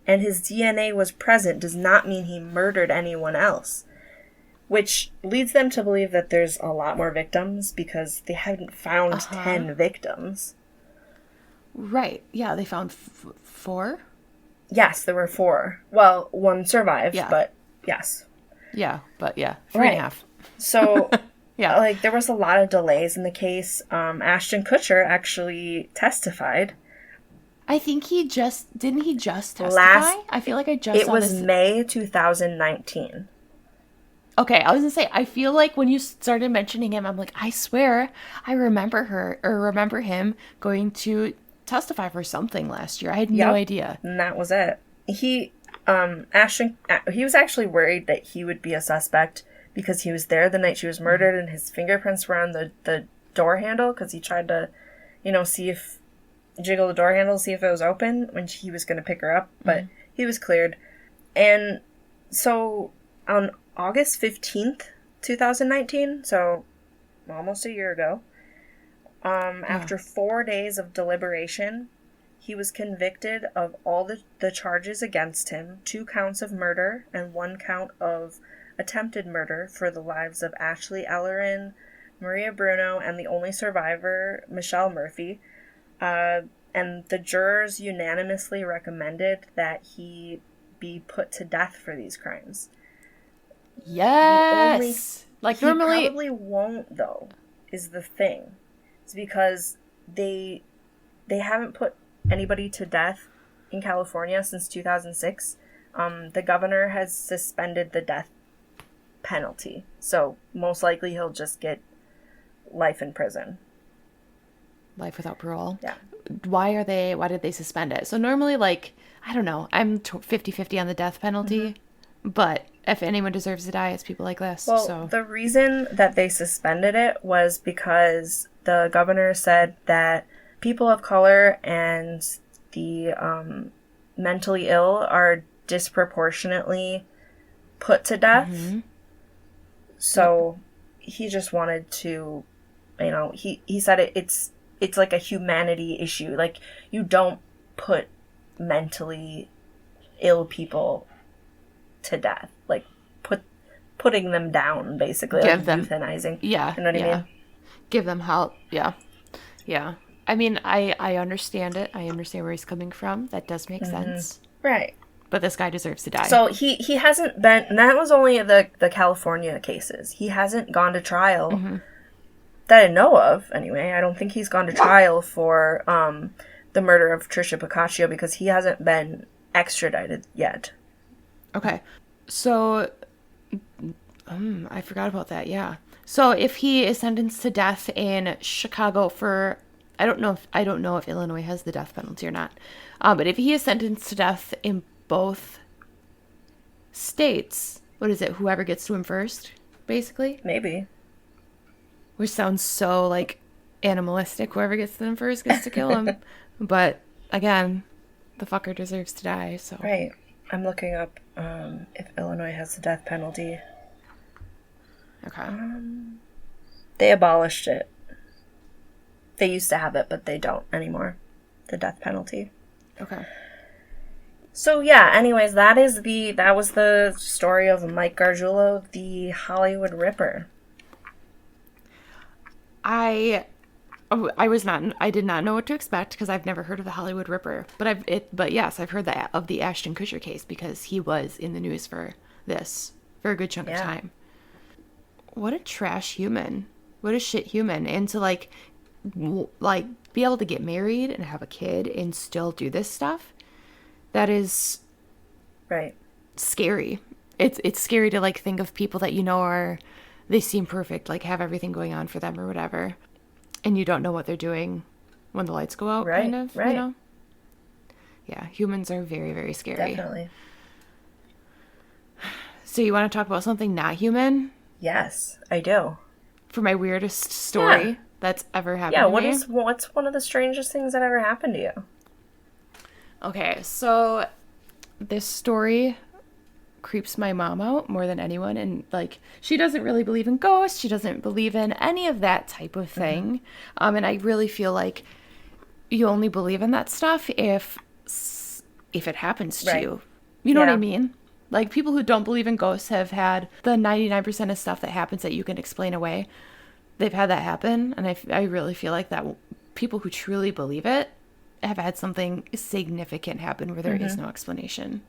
and his DNA was present does not mean he murdered anyone else. Which leads them to believe that there's a lot more victims because they haven't found 10 victims. Right. Yeah, they found 4? Yes, there were 4. Well, one survived, but yes. Yeah, but 3.5. So, like, there was a lot of delays in the case. Ashton Kutcher actually testified. I think didn't he just testify? I feel like I just saw this. It was May 2019. Okay, I was gonna say, I feel like when you started mentioning him, I'm like, I swear I remember him going to testify for something last year. I had no idea. And that was it. He was actually worried that he would be a suspect because he was there the night she was murdered and his fingerprints were on the door handle because he tried to, jiggle the door handle, see if it was open when he was going to pick her up, but he was cleared. And so on August 15th, 2019, so almost a year ago, after 4 days of deliberation, he was convicted of all the charges against him, 2 counts of murder and 1 count of attempted murder for the lives of Ashley Ellerin, Maria Bruno, and the only survivor, Michelle Murphy. And the jurors unanimously recommended that he be put to death for these crimes. Yes! He probably won't, though, is the thing. It's because they haven't put anybody to death in California since 2006. The governor has suspended the death penalty. So most likely he'll just get life in prison. Life without parole? Yeah. Why did they suspend it? So normally, like, I don't know, I'm 50-50 on the death penalty, but if anyone deserves to die, it's people like this. Well, so the reason that they suspended it was because the governor said that people of color and the mentally ill are disproportionately put to death. So he just wanted to, he said it's like a humanity issue. Like, you don't put mentally ill people to death. Like, putting them down, basically. Give them euthanizing. Yeah. You know what I mean? Give them help. Yeah. Yeah. I mean, I understand it. I understand where he's coming from. That does make sense. Right. But this guy deserves to die. So he hasn't been, and that was only the California cases. He hasn't gone to trial that I know of, anyway. I don't think he's gone to trial for the murder of Trisha Pacaccio because he hasn't been extradited yet. Okay. So, I forgot about that, yeah. So if he is sentenced to death in Chicago for, I don't know if Illinois has the death penalty or not, but if he is sentenced to death in both states, what is it, whoever gets to him first, basically? Maybe. Which sounds so, like, animalistic. Whoever gets to them first gets to kill him. But, again, the fucker deserves to die, so. Right. I'm looking up if Illinois has the death penalty. Okay. They abolished it. They used to have it, but they don't anymore. The death penalty. Okay. So yeah, anyways, that was the story of Mike Gargiulo, the Hollywood Ripper. I did not know what to expect because I've never heard of the Hollywood Ripper. But yes, I've heard that of the Ashton Kutcher case because he was in the news for this for a good chunk of time. What a trash human. What a shit human. And to like be able to get married and have a kid and still do this stuff, that is scary. It's scary to like think of people that they seem perfect, like have everything going on for them or whatever, and you don't know what they're doing when the lights go out, kind of, you know? Yeah, humans are very, very scary. Definitely. So you want to talk about something not human? Yes, I do. For my weirdest story that's ever happened to me. What's one of the strangest things that ever happened to you? Okay, so this story creeps my mom out more than anyone, and like she doesn't really believe in ghosts, she doesn't believe in any of that type of thing. And I really feel like you only believe in that stuff if it happens to you. You know what I mean? Like, people who don't believe in ghosts have had the 99% of stuff that happens that you can explain away. They've had that happen, and I really feel like that people who truly believe it have had something significant happen where there is no explanation.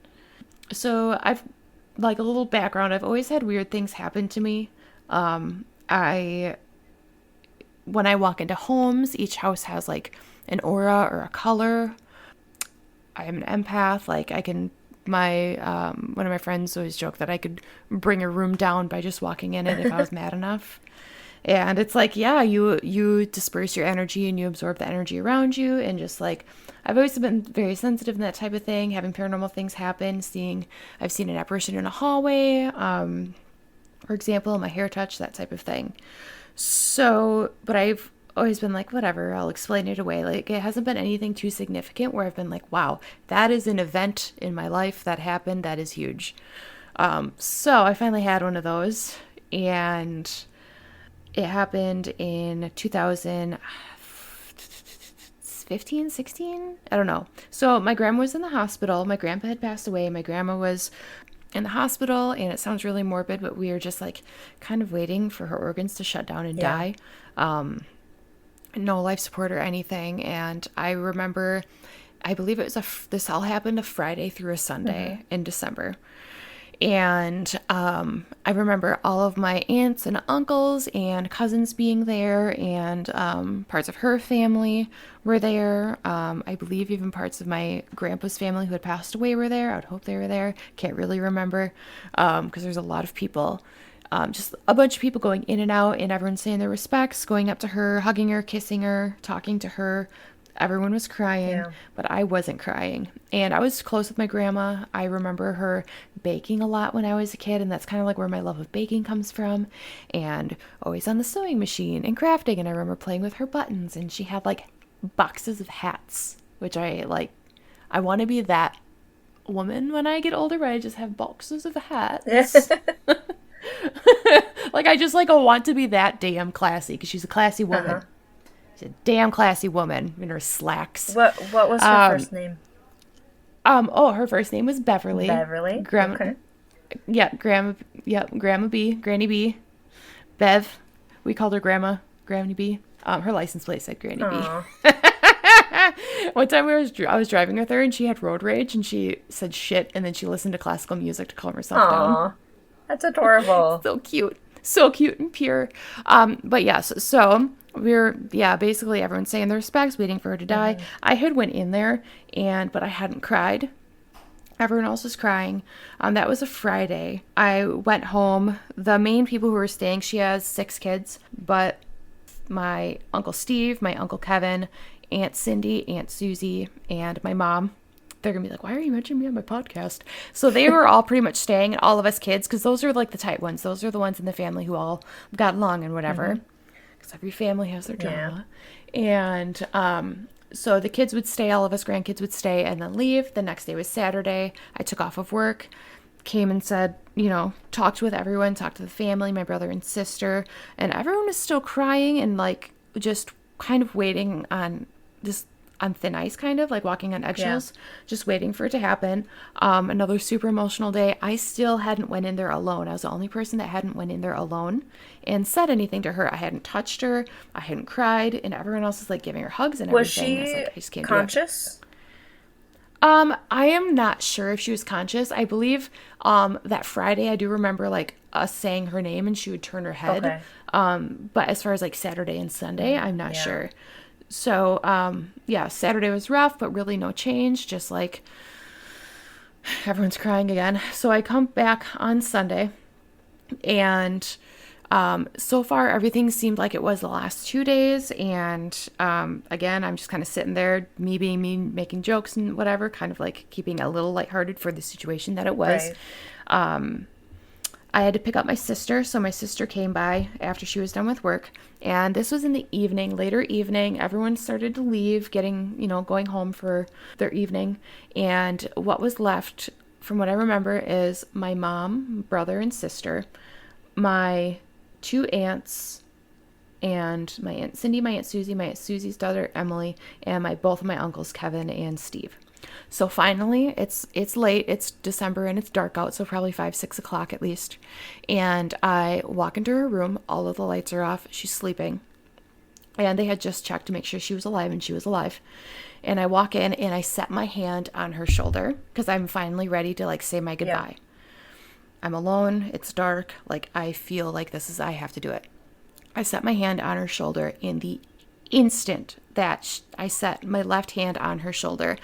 So I've, like, a little background, I've always had weird things happen to me. When I walk into homes, each house has, like, an aura or a color. I am an empath. Like, one of my friends always joked that I could bring a room down by just walking in it if I was mad enough. And it's like, yeah, you disperse your energy and you absorb the energy around you. And just like, I've always been very sensitive in that type of thing, having paranormal things happen, I've seen an apparition in a hallway, for example, my hair touch, that type of thing. So, but I've always been like, whatever, I'll explain it away. Like, it hasn't been anything too significant where I've been like, wow, that is an event in my life that happened. That is huge. So I finally had one of those, and it happened in 2015, 16? I don't know. So my grandma was in the hospital. My grandpa had passed away. My grandma was in the hospital, and it sounds really morbid, but we were just like kind of waiting for her organs to shut down and die. No life support or anything. And I remember, I believe it was this all happened a Friday through a Sunday in December. And I remember all of my aunts and uncles and cousins being there, and parts of her family were there. I believe even parts of my grandpa's family who had passed away were there. I would hope they were there. Can't really remember because there's a lot of people. Just a bunch of people going in and out, and everyone saying their respects, going up to her, hugging her, kissing her, talking to her. Everyone was crying, but I wasn't crying. And I was close with my grandma. I remember her baking a lot when I was a kid, and that's kind of like where my love of baking comes from. And always on the sewing machine and crafting. And I remember playing with her buttons, and she had like boxes of hats, which I like. I want to be that woman when I get older, where I just have boxes of hats. Like, I just like I want to be that damn classy, because she's a classy woman. She's a damn classy woman in her slacks. What was her first name? Her first name was Beverly. Beverly. Grandma. Okay. Yeah, Grandma B, Granny B, Bev. We called her Granny B. Her license plate said Granny B. One time I was driving with her, and she had road rage, and she said shit, and then she listened to classical music to calm herself down. That's adorable. So cute and pure. But yes, so we're basically everyone's saying their respects, waiting for her to die. I had went in there, but I hadn't cried. Everyone else was crying. That was a Friday. I went home. The main people who were staying, she has 6 kids, but my Uncle Steve, my Uncle Kevin, Aunt Cindy, Aunt Susie, and my mom. They're going to be like, why are you mentioning me on my podcast? So they were all pretty much staying, and all of us kids, because those are like the tight ones. Those are the ones in the family who all got along and whatever. Because every family has their drama. And so the kids would stay, all of us grandkids would stay and then leave. The next day was Saturday. I took off of work, came and said, talked with everyone, talked to the family, my brother and sister, and everyone was still crying and like just kind of waiting on just on thin ice, kind of like walking on eggshells, just waiting for it to happen. Another super emotional day. I still hadn't went in there alone. I was the only person that hadn't went in there alone and said anything to her. I hadn't touched her. I hadn't cried, and everyone else is like giving her hugs and everything. Was she I just can't conscious? I am not sure if she was conscious. I believe that Friday I do remember like us saying her name and she would turn her head. Okay. But as far as like Saturday and Sunday, I'm not sure. So, Saturday was rough, but really no change. Just like everyone's crying again. So I come back on Sunday, and so far everything seemed like it was the last 2 days. And again, I'm just kind of sitting there, me being me, making jokes and whatever, kind of like keeping a little lighthearted for the situation that it was. Right. I had to pick up my sister, so my sister came by after she was done with work, and this was in the evening, later evening. Everyone started to leave, going home for their evening, and what was left, from what I remember, is my mom, brother, and sister, my 2 aunts, and my Aunt Cindy, my Aunt Susie, my Aunt Susie's daughter, Emily, and both of my uncles, Kevin and Steve. So finally, it's late, it's December, and it's dark out, so probably 5, 6 o'clock at least. And I walk into her room, all of the lights are off, she's sleeping. And they had just checked to make sure she was alive, and she was alive. And I walk in, and I set my hand on her shoulder, because I'm finally ready to, say my goodbye. Yeah. I'm alone, it's dark, I feel like I have to do it. I set my hand on her shoulder, in the instant that I set my left hand on her shoulder,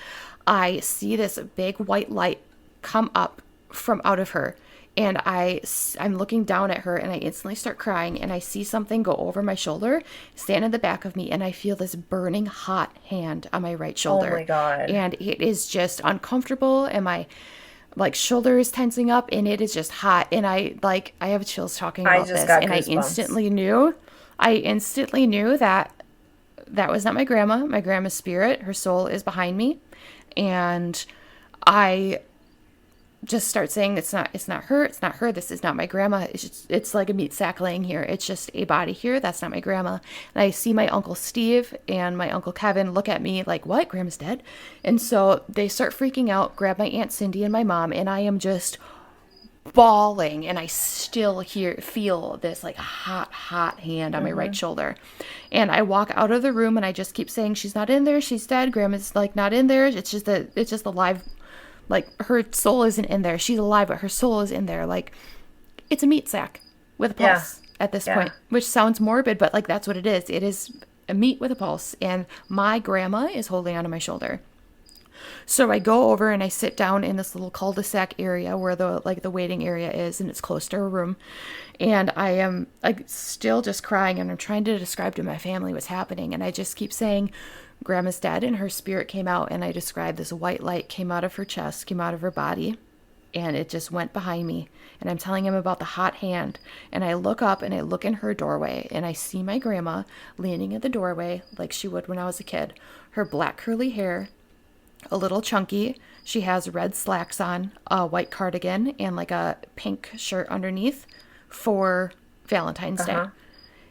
I see this big white light come up from out of her, and I'm looking down at her, and I instantly start crying, and I see something go over my shoulder, stand in the back of me, and I feel this burning hot hand on my right shoulder. Oh my God. And it is just uncomfortable, and my shoulder is tensing up, and it is just hot, and I have chills talking about this, and I instantly knew that was not my grandma. My grandma's spirit, her soul is behind me. And I just start saying it's not her, this is not my grandma, it's like a meat sack laying here, it's just a body here, that's not my grandma. And I see my Uncle Steve and my Uncle Kevin look at me like, what, grandma's dead? And so they start freaking out, grab my Aunt Cindy and my mom, and I am just bawling, and I still feel this like hot hand on my right shoulder. And I walk out of the room and I just keep saying, she's not in there, she's dead, grandma's like not in there, it's just alive. Like, her soul isn't in there. She's alive, but her soul is in there. Like, it's a meat sack with a pulse at this point, which sounds morbid, but, like, that's what it is. It is a meat with a pulse, and my grandma is holding onto my shoulder. So I go over and I sit down in this little cul-de-sac area where the waiting area is, and it's close to her room. And I am like still just crying, and I'm trying to describe to my family what's happening. And I just keep saying, grandma's dead, and her spirit came out, and I described this white light came out of her chest, came out of her body, and it just went behind me. And I'm telling him about the hot hand, and I look up and I look in her doorway, and I see my grandma leaning at the doorway like she would when I was a kid. Her black curly hair, a little chunky. She has red slacks on, a white cardigan, and like a pink shirt underneath for Valentine's Day.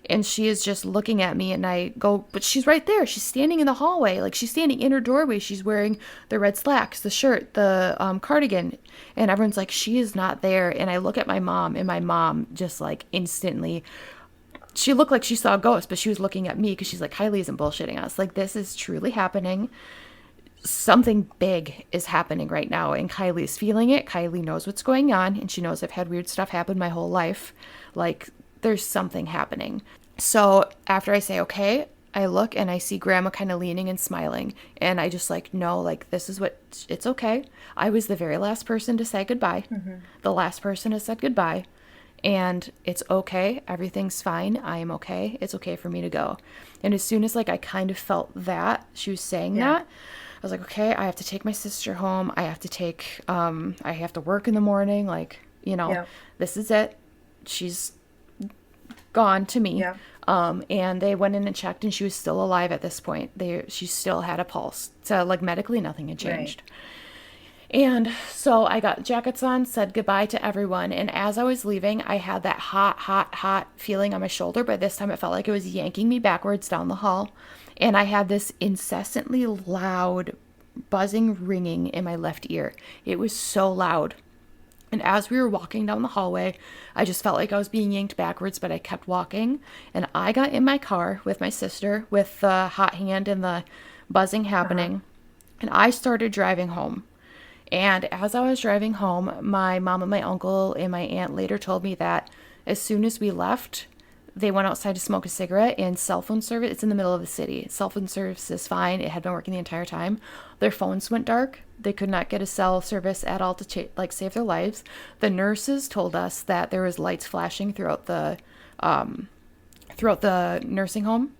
And she is just looking at me, and I go, but she's right there. She's standing in the hallway. Like, she's standing in her doorway. She's wearing the red slacks, the shirt, the cardigan. And everyone's like, she is not there. And I look at my mom, and my mom just like instantly, she looked like she saw a ghost, but she was looking at me because she's like, Kylie isn't bullshitting us. Like, this is truly happening. Something big is happening right now, and Kylie's feeling it. Kylie knows what's going on, and she knows I've had weird stuff happen my whole life. Like, there's something happening. So after I say, okay, I look and I see grandma kind of leaning and smiling, and I just like, no, like, this is what, it's okay. I was the very last person to say goodbye. The last person has said goodbye, and it's okay. Everything's fine. I am okay. It's okay for me to go. And as soon as like I kind of felt that she was saying that, I was like, okay, I have to take my sister home. I have to work in the morning. Like, this is it. She's gone to me. And they went in and checked, and she was still alive at this point. She still had a pulse. So like medically nothing had changed. Right. And so I got jackets on, said goodbye to everyone. And as I was leaving, I had that hot feeling on my shoulder. But this time it felt like it was yanking me backwards down the hall. And I had this incessantly loud buzzing, ringing in my left ear. It was so loud. And as we were walking down the hallway, I just felt like I was being yanked backwards, but I kept walking. And I got in my car with my sister with the hot hand and the buzzing happening. And I started driving home. And as I was driving home, my mom and my uncle and my aunt later told me that as soon as we left, they went outside to smoke a cigarette, and cell phone service, it's in the middle of the city. Cell phone service is fine. It had been working the entire time. Their phones went dark. They could not get a cell service at all to save their lives. The nurses told us that there was lights flashing throughout the nursing home.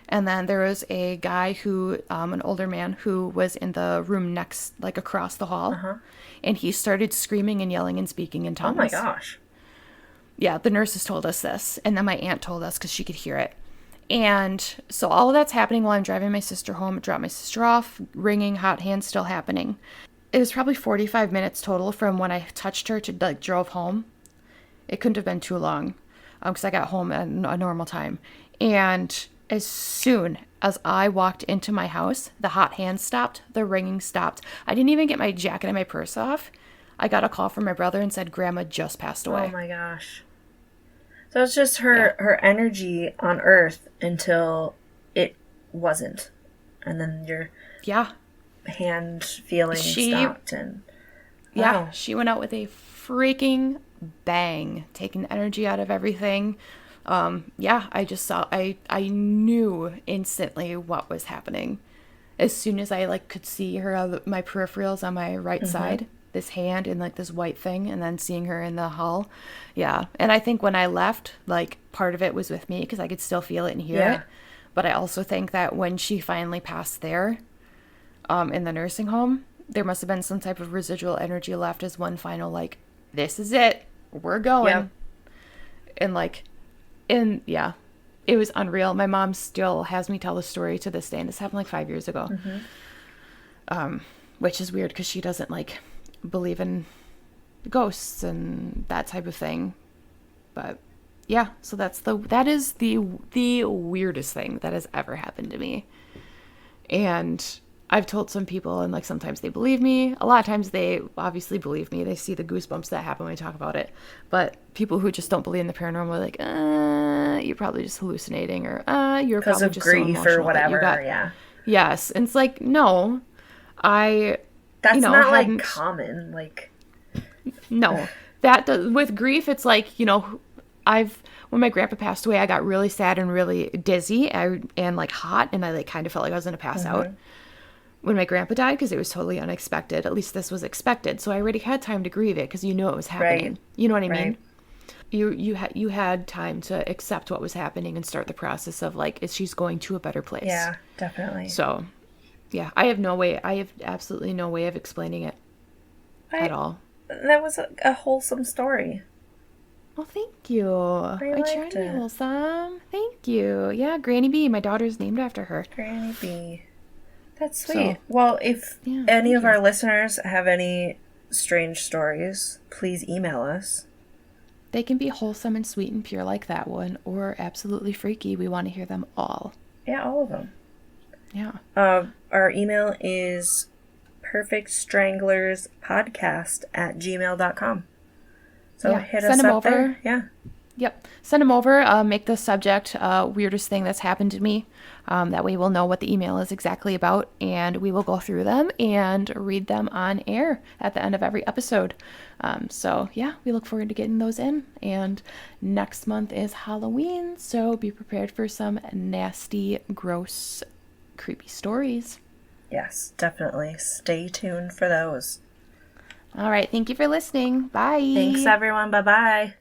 And then there was a guy who, an older man who was in the room next, like across the hall. And he started screaming and yelling and speaking in tongues. Oh my gosh. Yeah, the nurses told us this, and then my aunt told us because she could hear it. And so all of that's happening while I'm driving my sister home. Drop my sister off, ringing, hot hands still happening. It was probably 45 minutes total from when I touched her to like drove home. It couldn't have been too long because I got home at a normal time. And as soon as I walked into my house, the hot hands stopped, the ringing stopped. I didn't even get my jacket and my purse off. I got a call from my brother and said Grandma just passed away. Oh my gosh. So it's just her energy on Earth until it wasn't. And then your hand feeling stopped. And yeah, she went out with a freaking bang, taking energy out of everything. I just saw, I knew instantly what was happening. As soon as I could see her, my peripherals on my right side, this hand and this white thing, and then seeing her in the hall. Yeah. And I think when I left, part of it was with me because I could still feel it and hear it. But I also think that when she finally passed there, in the nursing home, there must have been some type of residual energy left as one final, this is it. We're going. Yep. And it was unreal. My mom still has me tell the story to this day, and this happened 5 years ago. Which is weird because she doesn't believe in ghosts and that type of thing. But yeah, so that is the weirdest thing that has ever happened to me. And I've told some people, and like sometimes they believe me. A lot of times they obviously believe me. They see the goosebumps that happen when I talk about it. But people who just don't believe in the paranormal are like, you're probably just hallucinating, or you're probably just grief so emotional or whatever. Yeah. Yes, and it's like, no, That's not like common. Like, no, with grief, it's like, when my grandpa passed away, I got really sad and really dizzy and like hot, and I like kind of felt like I was gonna pass out when my grandpa died, because it was totally unexpected. At least this was expected, so I already had time to grieve it because you knew it was happening. Right. You know what I mean? You had time to accept what was happening and start the process of like, is she's going to a better place? Yeah, definitely. So, yeah, I have absolutely no way of explaining it at all. That was a wholesome story. Well, thank you. I tried to be wholesome. Thank you. Yeah, Granny B. My daughter's named after her. Granny B. That's sweet. So, well, if any of our listeners have any strange stories, please email us. They can be wholesome and sweet and pure like that one, or absolutely freaky. We want to hear them all. Yeah, all of them. Yeah. Our email is perfectstranglerspodcast@gmail.com. So hit us up there. Yeah. Yep. Send them over. Make the subject weirdest thing that's happened to me. That way we'll know what the email is exactly about, and we will go through them and read them on air at the end of every episode. So yeah, we look forward to getting those in. And next month is Halloween, so be prepared for some nasty, gross, creepy stories. Yes, definitely. Stay tuned for those. All right. Thank you for listening. Bye. Thanks, everyone. Bye-bye.